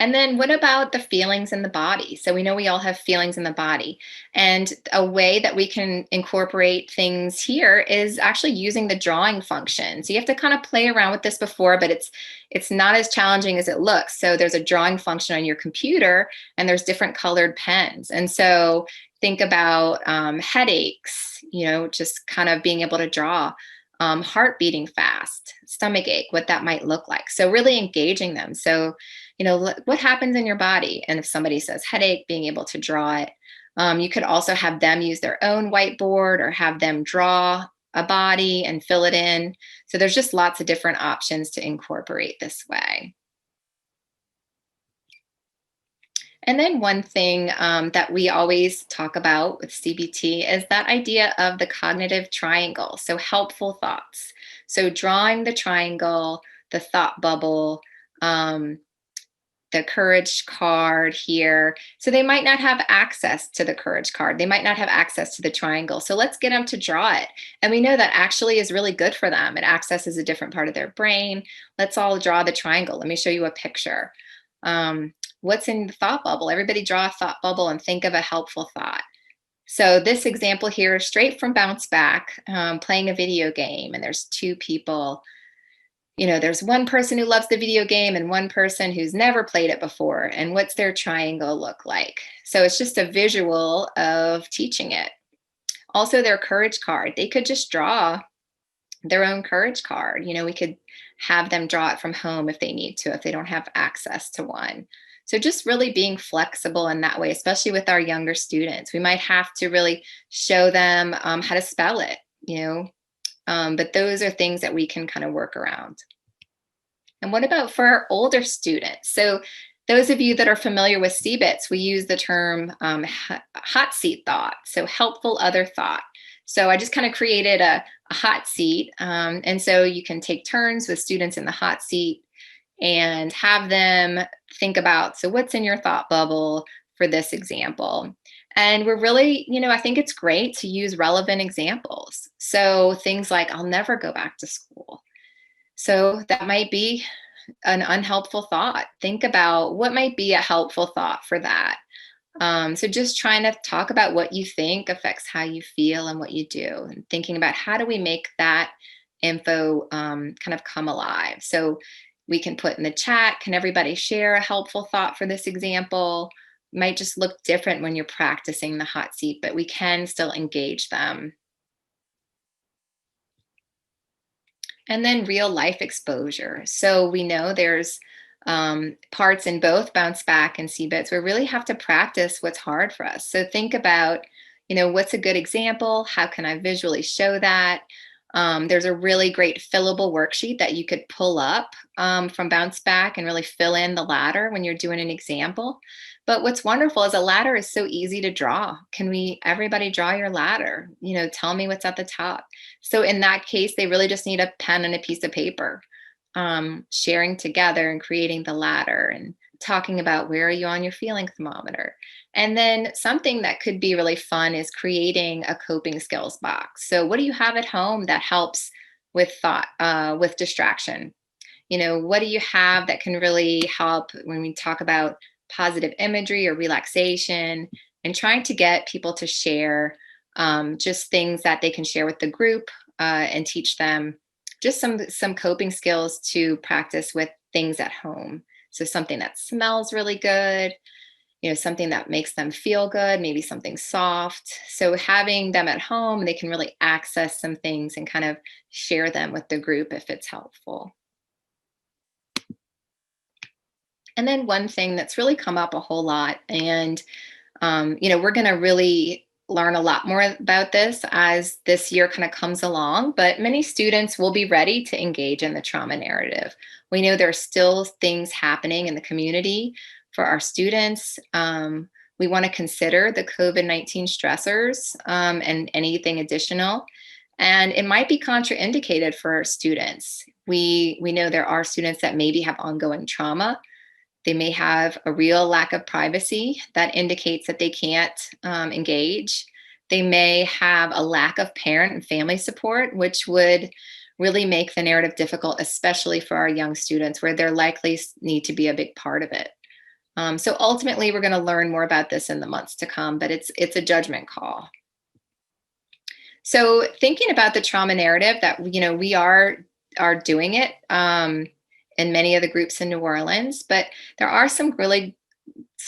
And then what about the feelings in the body? So we know we all have feelings in the body. And a way that we can incorporate things here is actually using the drawing function. So you have to kind of play around with this before, but it's not as challenging as it looks. So there's a drawing function on your computer and there's different colored pens. And so think about headaches, just kind of being able to draw. Heart beating fast, stomach ache, what that might look like. So really engaging them. So, what happens in your body? And if somebody says headache, being able to draw it. You could also have them use their own whiteboard or have them draw a body and fill it in. So there's just lots of different options to incorporate this way. And then one thing that we always talk about with CBT is that idea of the cognitive triangle. So helpful thoughts. So drawing the triangle, the thought bubble, the courage card here. So they might not have access to the courage card. They might not have access to the triangle. So let's get them to draw it. And we know that actually is really good for them. It accesses a different part of their brain. Let's all draw the triangle. Let me show you a picture. What's in the thought bubble? Everybody draw a thought bubble and think of a helpful thought. So this example here is straight from Bounce Back, playing a video game, and there's two people. There's one person who loves the video game and one person who's never played it before. And what's their triangle look like? So it's just a visual of teaching it. Also their courage card. They could just draw their own courage card. We could have them draw it from home if they need to, if they don't have access to one. So just really being flexible in that way, especially with our younger students. We might have to really show them how to spell it, but those are things that we can kind of work around. And what about for our older students? So those of you that are familiar with CBITS, we use the term hot seat thought, so helpful other thought. So I just kind of created a hot seat. And so you can take turns with students in the hot seat and have them think about, so what's in your thought bubble for this example? And we're really, I think it's great to use relevant examples. So things like, I'll never go back to school. So that might be an unhelpful thought. Think about what might be a helpful thought for that. So just trying to talk about what you think affects how you feel and what you do, and thinking about how do we make that info kind of come alive. So we can put in the chat, can everybody share a helpful thought for this example? Might just look different when you're practicing the hot seat, but we can still engage them. And then real life exposure. So we know there's parts in both Bounce Back and CBITS where we really have to practice what's hard for us. So think about, what's a good example? How can I visually show that? There's a really great fillable worksheet that you could pull up from Bounce Back and really fill in the ladder when you're doing an example. But what's wonderful is a ladder is so easy to draw. Everybody draw your ladder? Tell me what's at the top. So in that case, they really just need a pen and a piece of paper, sharing together and creating the ladder and talking about where are you on your feeling thermometer. And then something that could be really fun is creating a coping skills box. So what do you have at home that helps with thought, with distraction? What do you have that can really help when we talk about positive imagery or relaxation, and trying to get people to share just things that they can share with the group and teach them just some coping skills to practice with things at home. So something that smells really good. something that makes them feel good, maybe something soft. So having them at home, they can really access some things and kind of share them with the group if it's helpful. And then one thing that's really come up a whole lot, and we're going to really learn a lot more about this as this year kind of comes along, but many students will be ready to engage in the trauma narrative. We know there are still things happening in the community for our students. We want to consider the COVID-19 stressors and anything additional. And it might be contraindicated for our students. We know there are students that maybe have ongoing trauma. They may have a real lack of privacy that indicates that they can't engage. They may have a lack of parent and family support, which would really make the narrative difficult, especially for our young students, where they're likely need to be a big part of it. So ultimately, we're going to learn more about this in the months to come, but it's a judgment call. So thinking about the trauma narrative that we are doing it. In many of the groups in New Orleans, but there are some good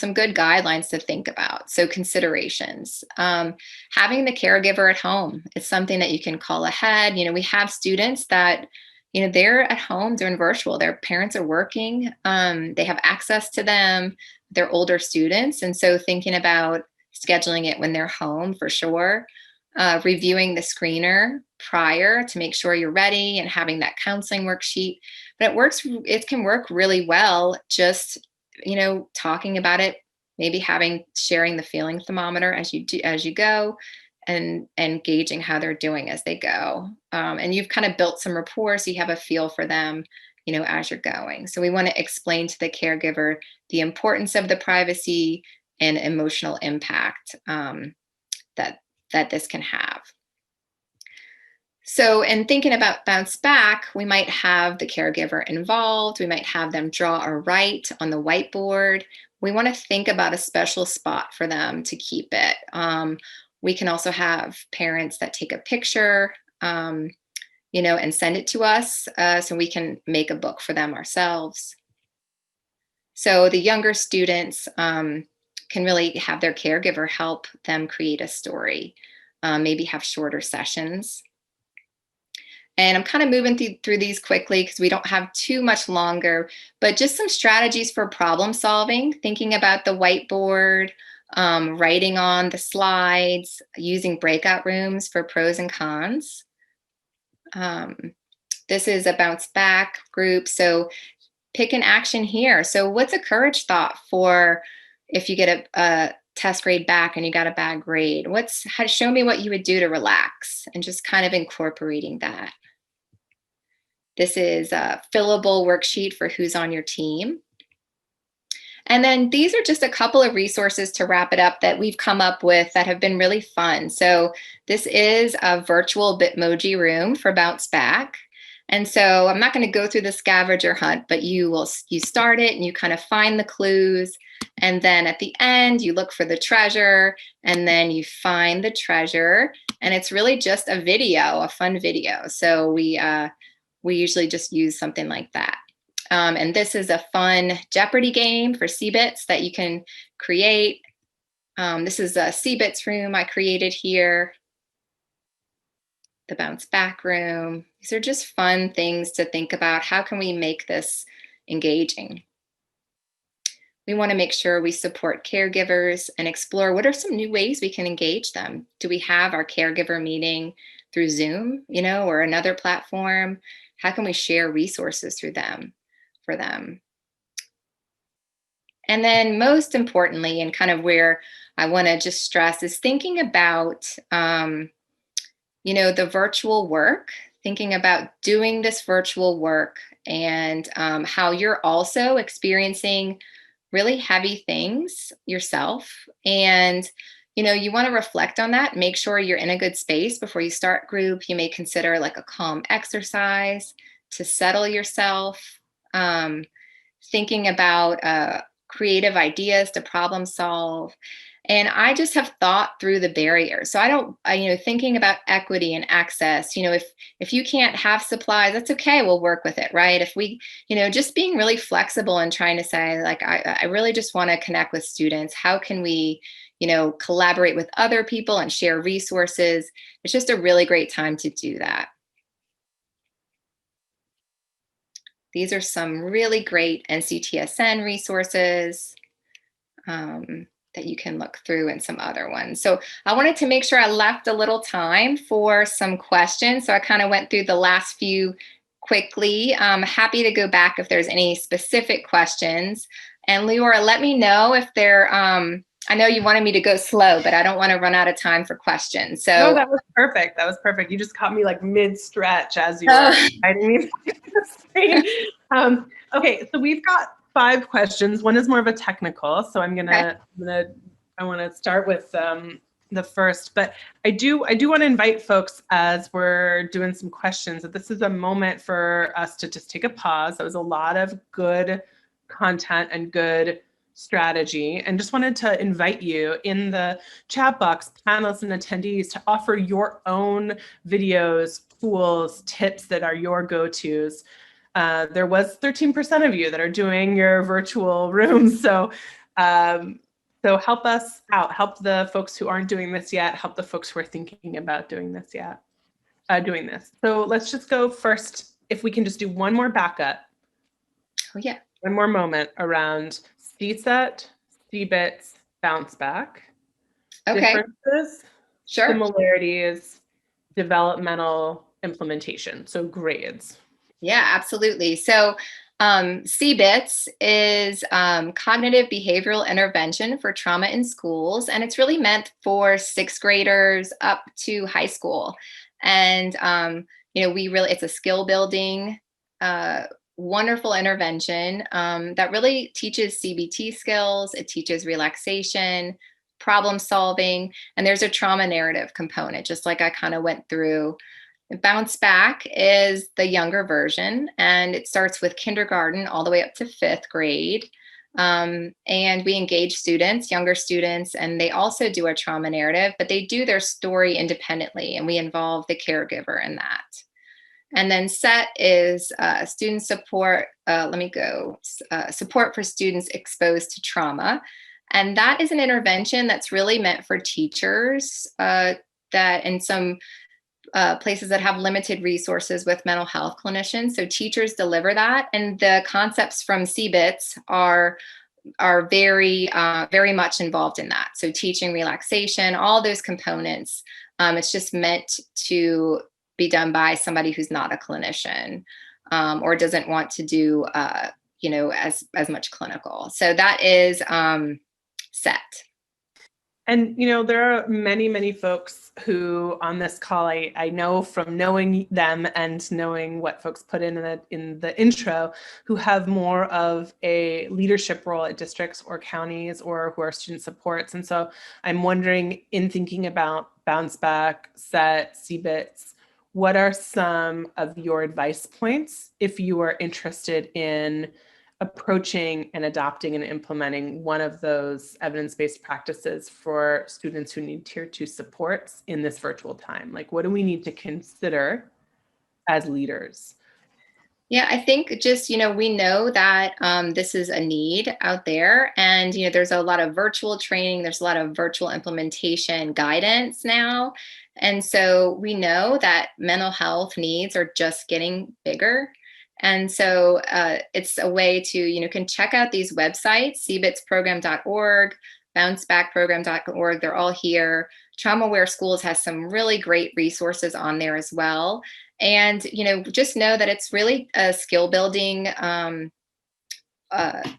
guidelines to think about. So considerations, having the caregiver at home is something that you can call ahead. We have students that, they're at home doing virtual, their parents are working, they have access to them, they're older students. And so thinking about scheduling it when they're home for sure, reviewing the screener prior to make sure you're ready and having that counseling worksheet. But it can work really well just, talking about it, maybe sharing the feeling thermometer as you go and gauging how they're doing as they go. And you've kind of built some rapport, so you have a feel for them, as you're going. So we want to explain to the caregiver the importance of the privacy and emotional impact that this can have. So, in thinking about bounce back, we might have the caregiver involved. We might have them draw or write on the whiteboard. We want to think about a special spot for them to keep it. We can also have parents that take a picture, and send it to us so we can make a book for them ourselves. So the younger students can really have their caregiver help them create a story, maybe have shorter sessions. And I'm kind of moving through these quickly because we don't have too much longer, but just some strategies for problem solving, thinking about the whiteboard, writing on the slides, using breakout rooms for pros and cons. This is a bounce back group. So pick an action here. So what's a courage thought for if you get a test grade back and you got a bad grade? Show me what you would do to relax, and just kind of incorporating that. This is a fillable worksheet for who's on your team. And then these are just a couple of resources to wrap it up that we've come up with that have been really fun. So this is a virtual Bitmoji room for Bounce Back. And so I'm not going to go through the scavenger hunt, but you start it and you kind of find the clues. And then at the end, you look for the treasure, and then you find the treasure. And it's really just a video, a fun video. So we usually just use something like that. And this is a fun Jeopardy game for CBITS that you can create. This is a CBITS room I created here. The bounce back room. These are just fun things to think about. How can we make this engaging? We want to make sure we support caregivers and explore what are some new ways we can engage them. Do we have our caregiver meeting through Zoom, or another platform? How can we share resources for them? And then most importantly, and kind of where I want to just stress, is thinking about, the virtual work, thinking about doing this virtual work and how you're also experiencing really heavy things yourself. And, you want to reflect on that, make sure you're in a good space before you start group. You may consider like a calm exercise to settle yourself, thinking about creative ideas to problem solve. And I just have thought through the barriers. So thinking about equity and access, if you can't have supplies, that's okay. We'll work with it, right? If we, just being really flexible and trying to say, like, I really just want to connect with students. How can we, collaborate with other people and share resources? It's just a really great time to do that. These are some really great NCTSN resources that you can look through, and some other ones. So I wanted to make sure I left a little time for some questions. So I kind of went through the last few quickly. I'm happy to go back if there's any specific questions. And Leora, let me know if I know you wanted me to go slow, but I don't want to run out of time for questions. So
no, that was perfect. That was perfect. You just caught me like mid-stretch as you were inviting me to the screen. Okay, so we've got 5 questions. One is more of a technical, so I want to start with the first, but I do want to invite folks, as we're doing some questions, that this is a moment for us to just take a pause. That was a lot of good content and good strategy, and just wanted to invite you in the chat box, panelists and attendees, to offer your own videos, tools, tips that are your go-tos. There was 13% of you that are doing your virtual rooms. So help us out, help the folks who aren't doing this yet, help the folks who are thinking about doing this yet, doing this. So let's just go first. If we can just do one more backup.
Oh yeah.
One more moment around CSET, CBITS, bounce back.
Okay.
Differences,
sure.
Similarities, developmental implementation, so grades.
Yeah, absolutely. So CBITS is cognitive behavioral intervention for trauma in schools, and it's really meant for 6th graders up to high school. And it's a skill building, wonderful intervention that really teaches CBT skills. It teaches relaxation, problem solving, and there's a trauma narrative component, just like I kind of went through. Bounce Back is the younger version, and it starts with kindergarten all the way up to 5th grade. And we engage students, younger students, and they also do a trauma narrative, but they do their story independently, and we involve the caregiver in that. And then SET is student support. Support for students exposed to trauma. And that is an intervention that's really meant for teachers that in some places that have limited resources with mental health clinicians. So teachers deliver that. And the concepts from CBITS are very, very much involved in that. So teaching relaxation, all those components, it's just meant to be done by somebody who's not a clinician or doesn't want to do, as much clinical. So that is SET.
And, there are many, many folks who on this call, I know from knowing them and knowing what folks put in the intro, who have more of a leadership role at districts or counties or who are student supports. And so I'm wondering, in thinking about Bounce Back, SET, CBITS, what are some of your advice points if you are interested in approaching and adopting and implementing one of those evidence-based practices for students who need Tier 2 supports in this virtual time? Like, what do we need to consider as leaders?
Yeah, I think just, we know that this is a need out there, and, there's a lot of virtual training, there's a lot of virtual implementation guidance now. And so we know that mental health needs are just getting bigger. And so it's a way to, can check out these websites, cbitsprogram.org, bouncebackprogram.org. They're all here. Trauma Aware Schools has some really great resources on there as well. And, just know that it's really a skill building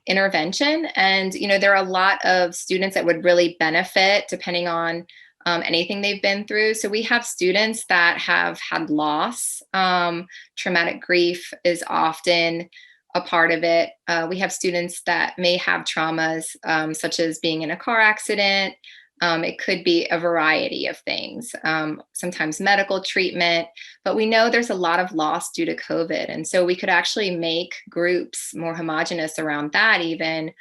intervention. And, there are a lot of students that would really benefit depending on anything they've been through. So we have students that have had loss. Traumatic grief is often a part of it. We have students that may have traumas, such as being in a car accident. It could be a variety of things, sometimes medical treatment, but we know there's a lot of loss due to COVID. And so we could actually make groups more homogenous around that even.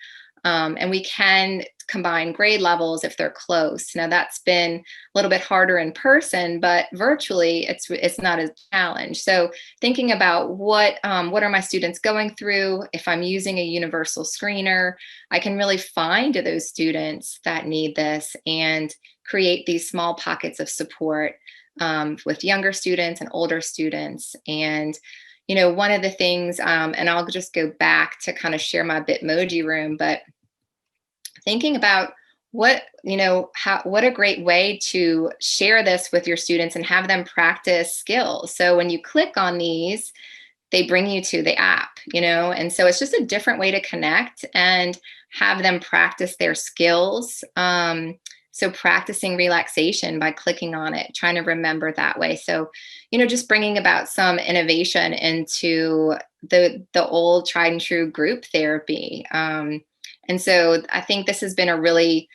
And we can combine grade levels if they're close. Now that's been a little bit harder in person, but virtually it's not a challenge. So thinking about what are my students going through, if I'm using a universal screener, I can really find those students that need this and create these small pockets of support with younger students and older students. And one of the things, and I'll just go back to kind of share my Bitmoji room, but thinking about what a great way to share this with your students and have them practice skills. So when you click on these, they bring you to the app, and so it's just a different way to connect and have them practice their skills. So practicing relaxation by clicking on it, trying to remember that way. So, just bringing about some innovation into the old tried and true group therapy. And so I think this has been a really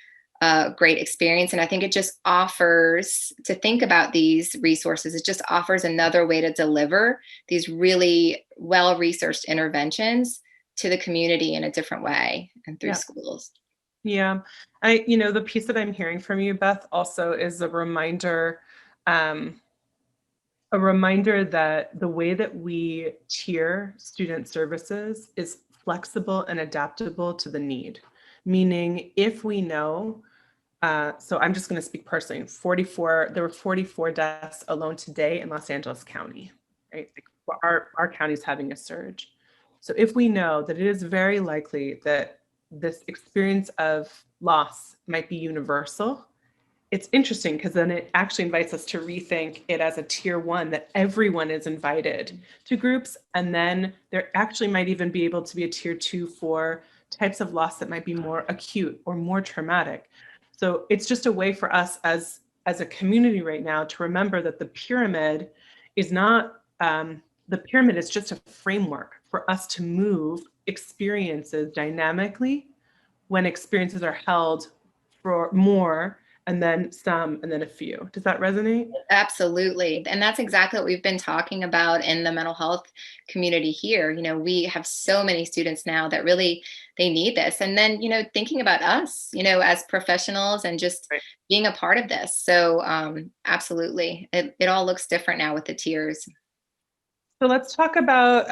great experience. And I think it just offers, to think about these resources, it just offers another way to deliver these really well-researched interventions to the community in a different way and through schools.
Yeah. The piece that I'm hearing from you, Beth, also is a reminder that the way that we tier student services is flexible and adaptable to the need. Meaning, if we know, so I'm just going to speak personally, there were 44 deaths alone today in Los Angeles County, right? Our county's having a surge. So if we know that it is very likely that this experience of loss might be universal, it's interesting because then it actually invites us to rethink it as a tier 1, that everyone is invited to groups. And then there actually might even be able to be a tier 2 for types of loss that might be more acute or more traumatic. So it's just a way for us as a community right now to remember that the pyramid is not, the pyramid is just a framework for us to move experiences dynamically when experiences are held for more, and then some, and then a few. Does that resonate?
Absolutely. And that's exactly what we've been talking about in the mental health community here. We have so many students now that really, they need this. And then, thinking about us, as professionals and just being a part of this. So absolutely. It all looks different now with the tiers.
So let's talk about,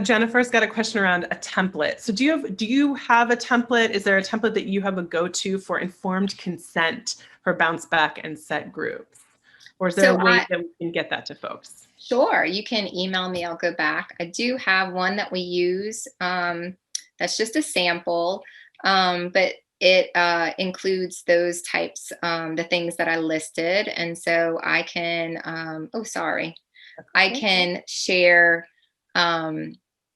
Jennifer's got a question around a template. So do you have a template? Is there a template that you have a go-to for informed consent for bounce back and set groups? Or is there a way that we can get that to folks?
Sure. You can email me. I'll go back. I do have one that we use. That's just a sample, but it includes those types, the things that I listed. And so I can, I can share. I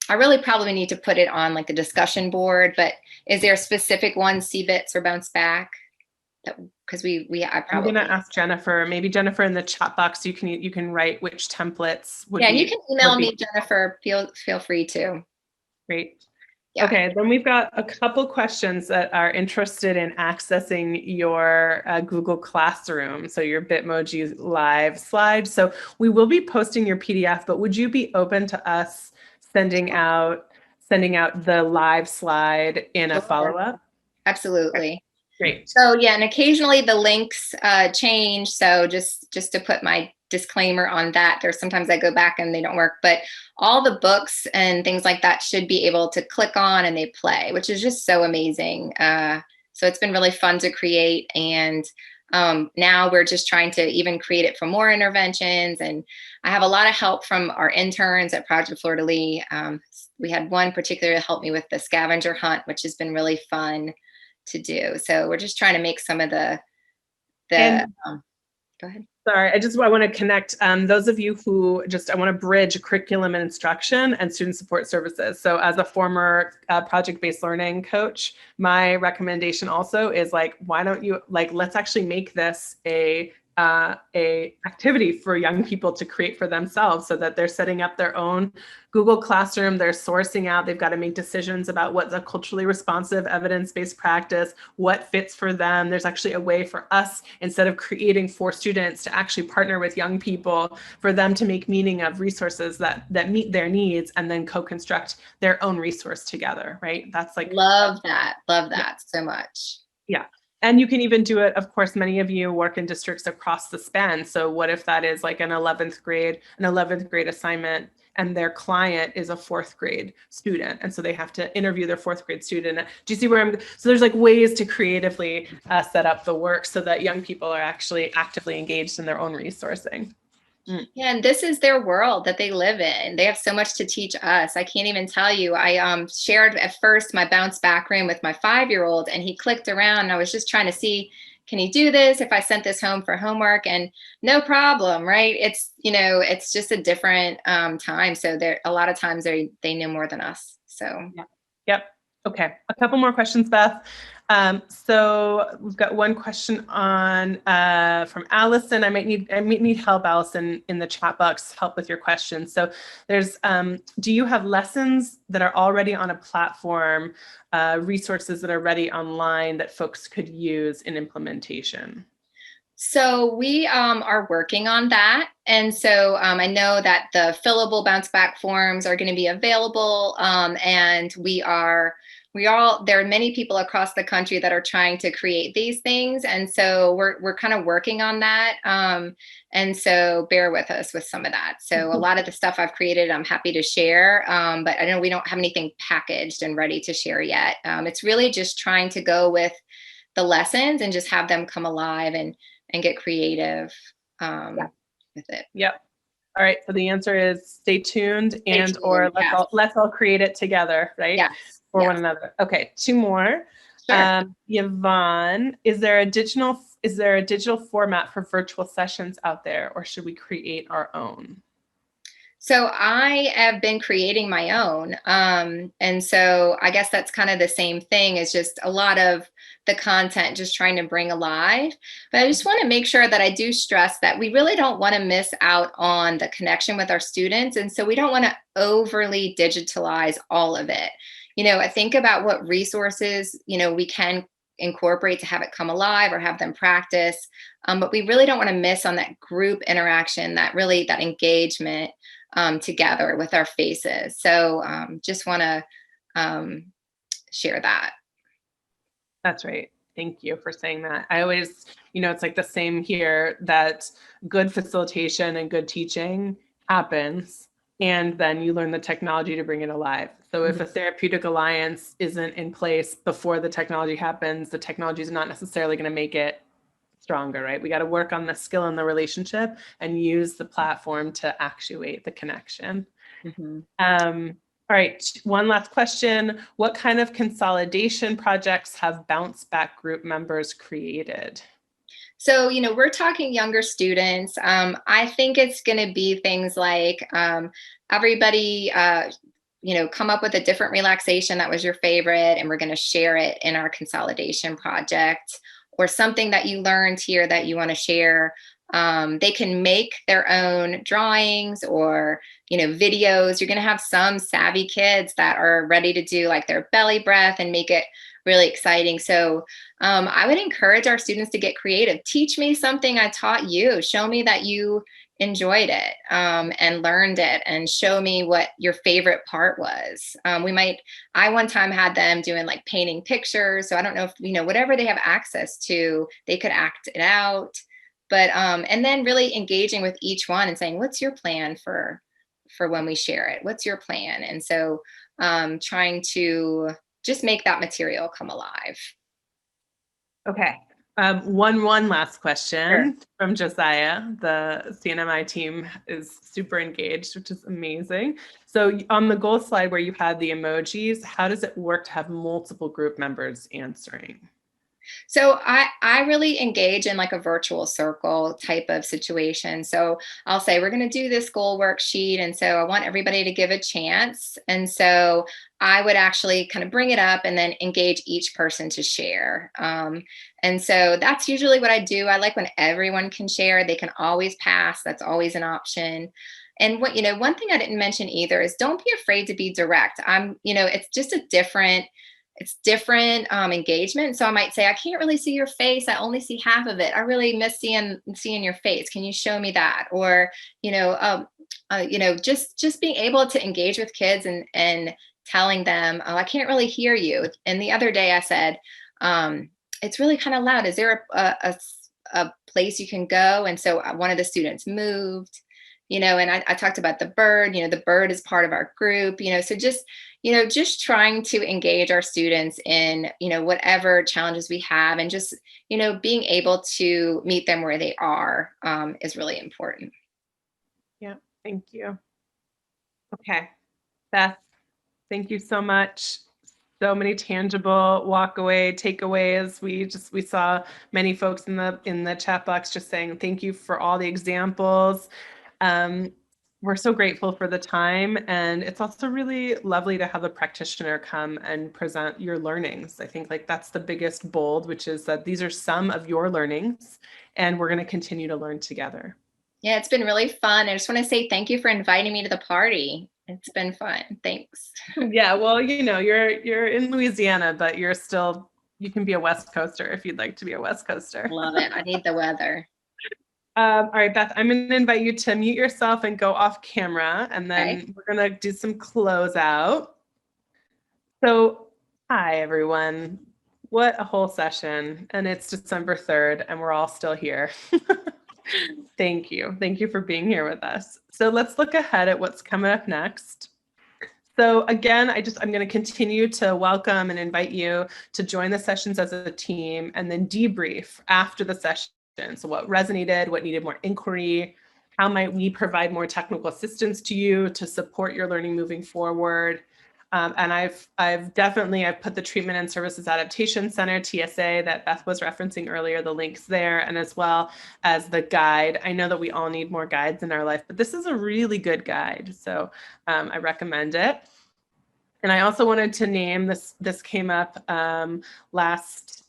really probably need to put it on like a discussion board, but is there a specific one, CBITS or Bounce Back? Because I'm
going to ask Jennifer. Maybe Jennifer, in the chat box, you can write which templates would be.
Yeah, you can email me, Jennifer. Feel free to.
Great. Yeah. Okay, then we've got a couple questions that are interested in accessing your Google Classroom, so your Bitmoji live slides. So we will be posting your PDF, but would you be open to us sending out the live slide in a follow-up?
Absolutely.
Great.
So yeah, and occasionally the links change. So just to put my disclaimer on that, there's sometimes I go back and they don't work, but all the books and things like that should be able to click on and they play, which is just so amazing. So it's been really fun to create. And now we're just trying to even create it for more interventions. And I have a lot of help from our interns at Project Fleur de Lis. We had one particular help me with the scavenger hunt, which has been really fun to do. So we're just trying to make some of the go ahead.
Sorry, I want to connect those of you who I want to bridge curriculum and instruction and student support services. So as a former project-based learning coach, my recommendation also is why don't you, let's actually make this a a activity for young people to create for themselves, so that they're setting up their own Google Classroom, they're sourcing out, they've got to make decisions about what's a culturally responsive, evidence-based practice, what fits for them. There's actually a way for us, instead of creating for students, to actually partner with young people for them to make meaning of resources that meet their needs, and then co-construct their own resource together, right? That's like,
Love that so much.
yeah. And you can even do it, of course, many of you work in districts across the span. So what if that is like an 11th grade assignment, and their client is a 4th grade student, and so they have to interview their 4th grade student? Do you see where I'm, so there's like ways to creatively set up the work so that young people are actually actively engaged in their own resourcing.
Yeah, and this is their world that they live in. They have so much to teach us. I can't even tell you. I shared at first my bounce back room with my 5-year-old, and he clicked around. And I was just trying to see, can he do this if I sent this home for homework? And no problem, right? It's, it's just a different time. So there, a lot of times they know more than us. So
yeah. Yep. Okay. A couple more questions, Beth. So we've got one question on from Allison. I might need help, Allison, in the chat box, help with your question. So there's, do you have lessons that are already on a platform, resources that are ready online that folks could use in implementation?
So we are working on that. And so I know that the fillable bounce back forms are going to be available. And there are many people across the country that are trying to create these things. And so we're kind of working on that. And so bear with us with some of that. So a lot of the stuff I've created, I'm happy to share. But I know we don't have anything packaged and ready to share yet. It's really just trying to go with the lessons and just have them come alive and get creative with it.
Yep. All right. So the answer is stay tuned, or let's all create it together, right?
Yes.
For one another. Okay. 2 more.
Sure.
Yvonne, is there a digital format for virtual sessions out there, or should we create our own?
So I have been creating my own. And so I guess that's kind of the same thing, as just a lot of the content just trying to bring alive. But I just want to make sure that I do stress that we really don't want to miss out on the connection with our students. And so we don't want to overly digitalize all of it. I think about what resources, we can incorporate to have it come alive or have them practice. But we really don't want to miss on that group interaction, that engagement together with our faces. So just want to share that.
That's right. Thank you for saying that. I always, it's like the same here, that good facilitation and good teaching happens, and then you learn the technology to bring it alive. So if a therapeutic alliance isn't in place before the technology happens, the technology is not necessarily going to make it stronger, right? We got to work on the skill and the relationship and use the platform to actuate the connection. All right, one last question. What kind of consolidation projects have Bounce Back group members created?
So, we're talking younger students. I think it's going to be things like everybody, come up with a different relaxation that was your favorite, and we're going to share it in our consolidation project, or something that you learned here that you want to share. They can make their own drawings or, videos. You're going to have some savvy kids that are ready to do like their belly breath and make it really exciting. So I would encourage our students to get creative. Teach me something I taught you. Show me that you enjoyed it and learned it, and show me what your favorite part was. I one time had them doing like painting pictures. So I don't know if, whatever they have access to, they could act it out. But, and then really engaging with each one and saying, what's your plan for when we share it? What's your plan? And so trying to just make that material come alive.
Okay. One last question from Josiah. The CNMI team is super engaged, which is amazing. So on the goal slide where you had the emojis, how does it work to have multiple group members answering?
So I really engage in like a virtual circle type of situation. So I'll say we're going to do this goal worksheet, and so I want everybody to give a chance. And so I would actually kind of bring it up and then engage each person to share. And so that's usually what I do. I like when everyone can share. They can always pass. That's always an option. And what, one thing I didn't mention either is don't be afraid to be direct. It's just it's different engagement. So I might say, I can't really see your face. I only see half of it. I really miss seeing your face. Can you show me that? Or, just being able to engage with kids and telling them, oh, I can't really hear you. And the other day I said, it's really kind of loud. Is there a place you can go? And so one of the students moved, and I talked about the bird. The bird is part of our group, so just trying to engage our students in, whatever challenges we have, and just, being able to meet them where they are is really important.
Yeah, thank you. Okay, Beth, thank you so much. So many tangible takeaways. We saw many folks in the chat box just saying thank you for all the examples. We're so grateful for the time, and it's also really lovely to have a practitioner come and present your learnings. I think that's the biggest bold, which is that these are some of your learnings, and we're going to continue to learn together.
Yeah, it's been really fun. I just want to say thank you for inviting me to the party. It's been fun. Thanks.
Yeah, well, you're in Louisiana, but you can be a West Coaster if you'd like to be a West Coaster.
Love it. I need the weather.
All right, Beth, I'm going to invite you to mute yourself and go off camera, and then we're going to do some closeout. So, hi, everyone. What a whole session. And it's December 3rd, and we're all still here. Thank you. Thank you for being here with us. So let's look ahead at what's coming up next. So again, I'm going to continue to welcome and invite you to join the sessions as a team and then debrief after the session. So what resonated, what needed more inquiry, how might we provide more technical assistance to you to support your learning moving forward. And I've put the Treatment and Services Adaptation Center, TSA, that Beth was referencing earlier, the links there, and as well as the guide. I know that we all need more guides in our life, but this is a really good guide. So I recommend it. And I also wanted to name this came up last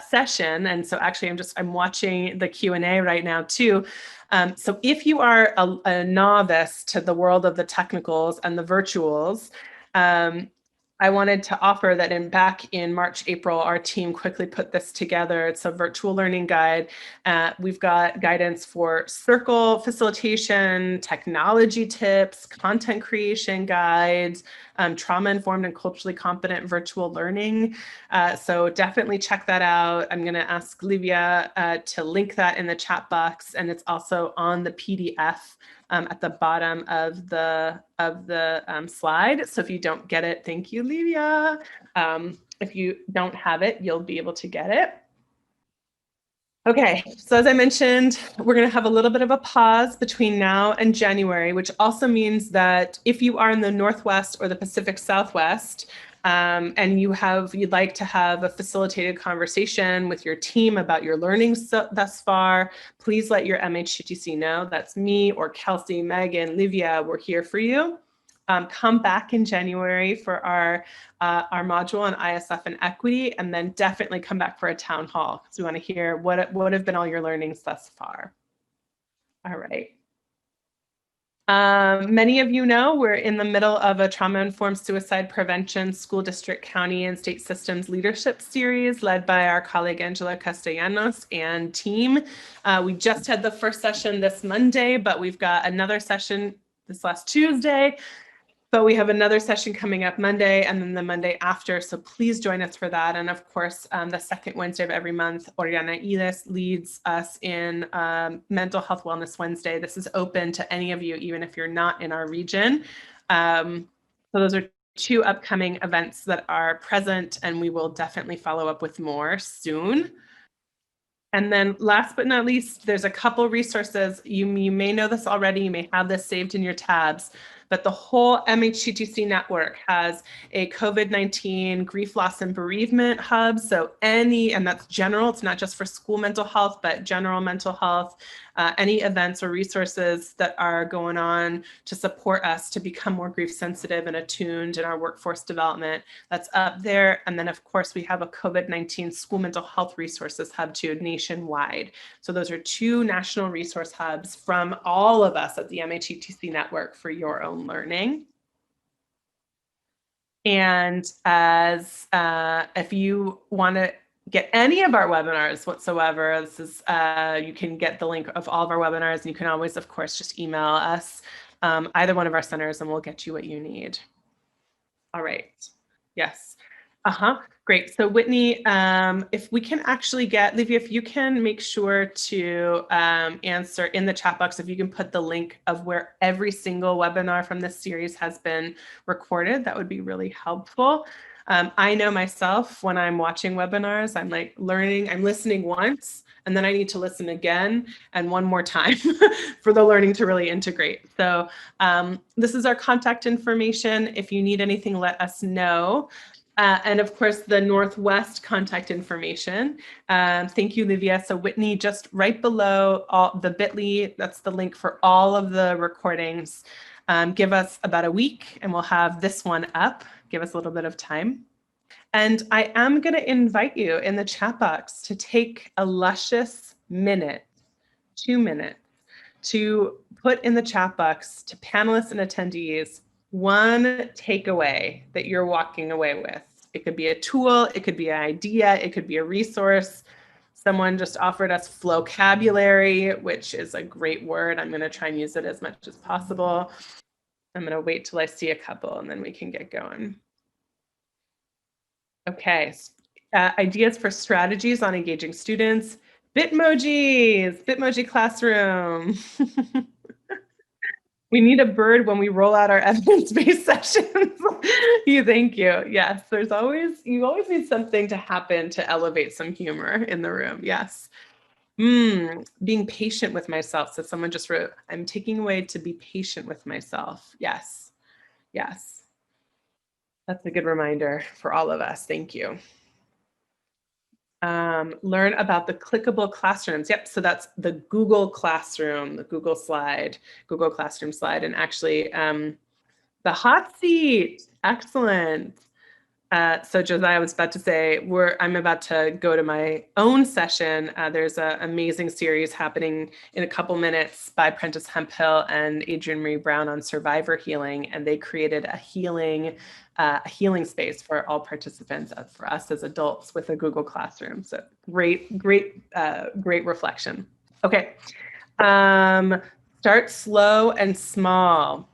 session. And so actually I'm watching the Q&A right now too. So if you are a novice to the world of the technicals and the virtuals, I wanted to offer that back in March, April, our team quickly put this together. It's a virtual learning guide. We've got guidance for circle facilitation, technology tips, content creation guides, trauma-informed and culturally competent virtual learning. So definitely check that out. I'm going to ask Livia to link that in the chat box, and it's also on the PDF at the bottom of the slide. So if you don't get it, thank you, Livia. If you don't have it, you'll be able to get it. Okay, so as I mentioned, we're going to have a little bit of a pause between now and January, which also means that if you are in the Northwest or the Pacific Southwest, and you'd like to have a facilitated conversation with your team about your learnings thus far, please let your MHTTC know. That's me or Kelsey, Megan, Livia. We're here for you. Come back in January for our module on ISF and equity, and then definitely come back for a town hall because we want to hear what have been all your learnings thus far. All right. Many of you know we're in the middle of a trauma-informed suicide prevention school district, county, and state systems leadership series led by our colleague Angela Castellanos and team. We just had the first session this Monday, but we've got another session this last Tuesday. But we have another session coming up Monday and then the Monday after. So please join us for that. And of course, the second Wednesday of every month, Oriana Iles leads us in Mental Health Wellness Wednesday. This is open to any of you, even if you're not in our region. So those are two upcoming events that are present, and we will definitely follow up with more soon. And then last but not least, there's a couple resources. You may know this already. You may have this saved in your tabs. but the whole MHTTC network has a COVID-19 grief, loss, and bereavement hub. So and that's general, it's not just for school mental health, but general mental health, any events or resources that are going on to support us to become more grief sensitive and attuned in our workforce development, that's up there. And then of course we have a COVID-19 school mental health resources hub too, nationwide. So those are 2 national resource hubs from all of us at the MHTTC network for your own learning. And as if you want to get any of our webinars whatsoever, this is you can get the link of all of our webinars, and you can always, of course, just email us, either one of our centers, and we'll get you what you need. All right. Yes. Great. So Whitney, if we can actually get, Livia, if you can make sure to answer in the chat box, if you can put the link of where every single webinar from this series has been recorded, that would be really helpful. I know myself, when I'm watching webinars, I'm like learning, I'm listening once, and then I need to listen again and one more time for the learning to really integrate. So this is our contact information. If you need anything, let us know. And of course, the Northwest contact information. Thank you, Livia. So Whitney, just right below all the bit.ly, that's the link for all of the recordings. Give us about a week and we'll have this one up. Give us a little bit of time. And I am going to invite you in the chat box to take a luscious minute, 2 minutes, to put in the chat box to panelists and attendees one takeaway that you're walking away with. It could be a tool, it could be an idea, it could be a resource. Someone just offered us flocabulary, which is a great word. I'm going to try and use it as much as possible. I'm going to wait till I see a couple and then we can get going. Okay, ideas for strategies on engaging students. Bitmojis, Bitmoji Classroom. We need a bird when we roll out our evidence-based sessions. Thank you. Yes, you always need something to happen to elevate some humor in the room. Yes. Being patient with myself. So someone just wrote, I'm taking away to be patient with myself. Yes. Yes. That's a good reminder for all of us. Thank you. Learn about the clickable classrooms. Yep, so that's the Google Classroom, the Google Classroom slide, and actually the hot seat. Excellent. So Josiah, I was about to say, I'm about to go to my own session. There's an amazing series happening in a couple minutes by Prentice Hemphill and Adrienne Marie Brown on survivor healing, and they created a healing space for all participants, for us as adults, with a Google Classroom. So great reflection. Okay, start slow and small.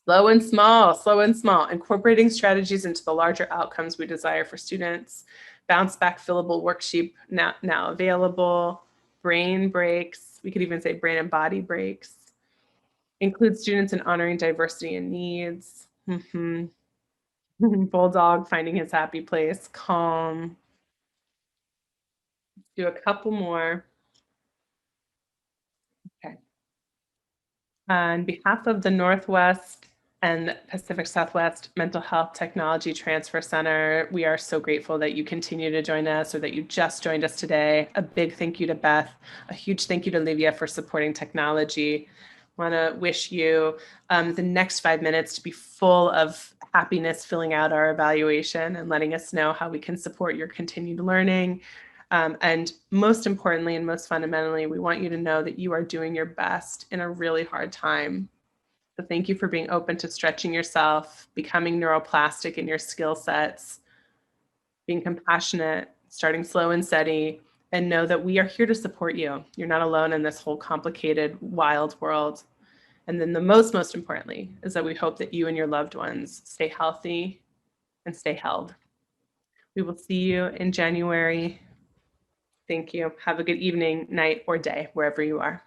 Slow and small, incorporating strategies into the larger outcomes we desire for students. Bounce back fillable worksheet now available. Brain breaks, we could even say brain and body breaks. Include students in honoring diversity and needs. Bulldog finding his happy place. Calm. Do a couple more. Okay. On behalf of the Northwest and Pacific Southwest Mental Health Technology Transfer Center, we are so grateful that you continue to join us, or that you just joined us today. A big thank you to Beth. A huge thank you to Livia for supporting technology. I want to wish you the next 5 minutes to be full of happiness, filling out our evaluation and letting us know how we can support your continued learning. And most importantly, and most fundamentally, we want you to know that you are doing your best in a really hard time. So thank you for being open to stretching yourself, becoming neuroplastic in your skill sets, being compassionate, starting slow and steady, and know that we are here to support you. You're not alone in this whole complicated, wild world. And then the most importantly is that we hope that you and your loved ones stay healthy and stay held. We will see you in January. Thank you. Have a good evening, night, or day, wherever you are.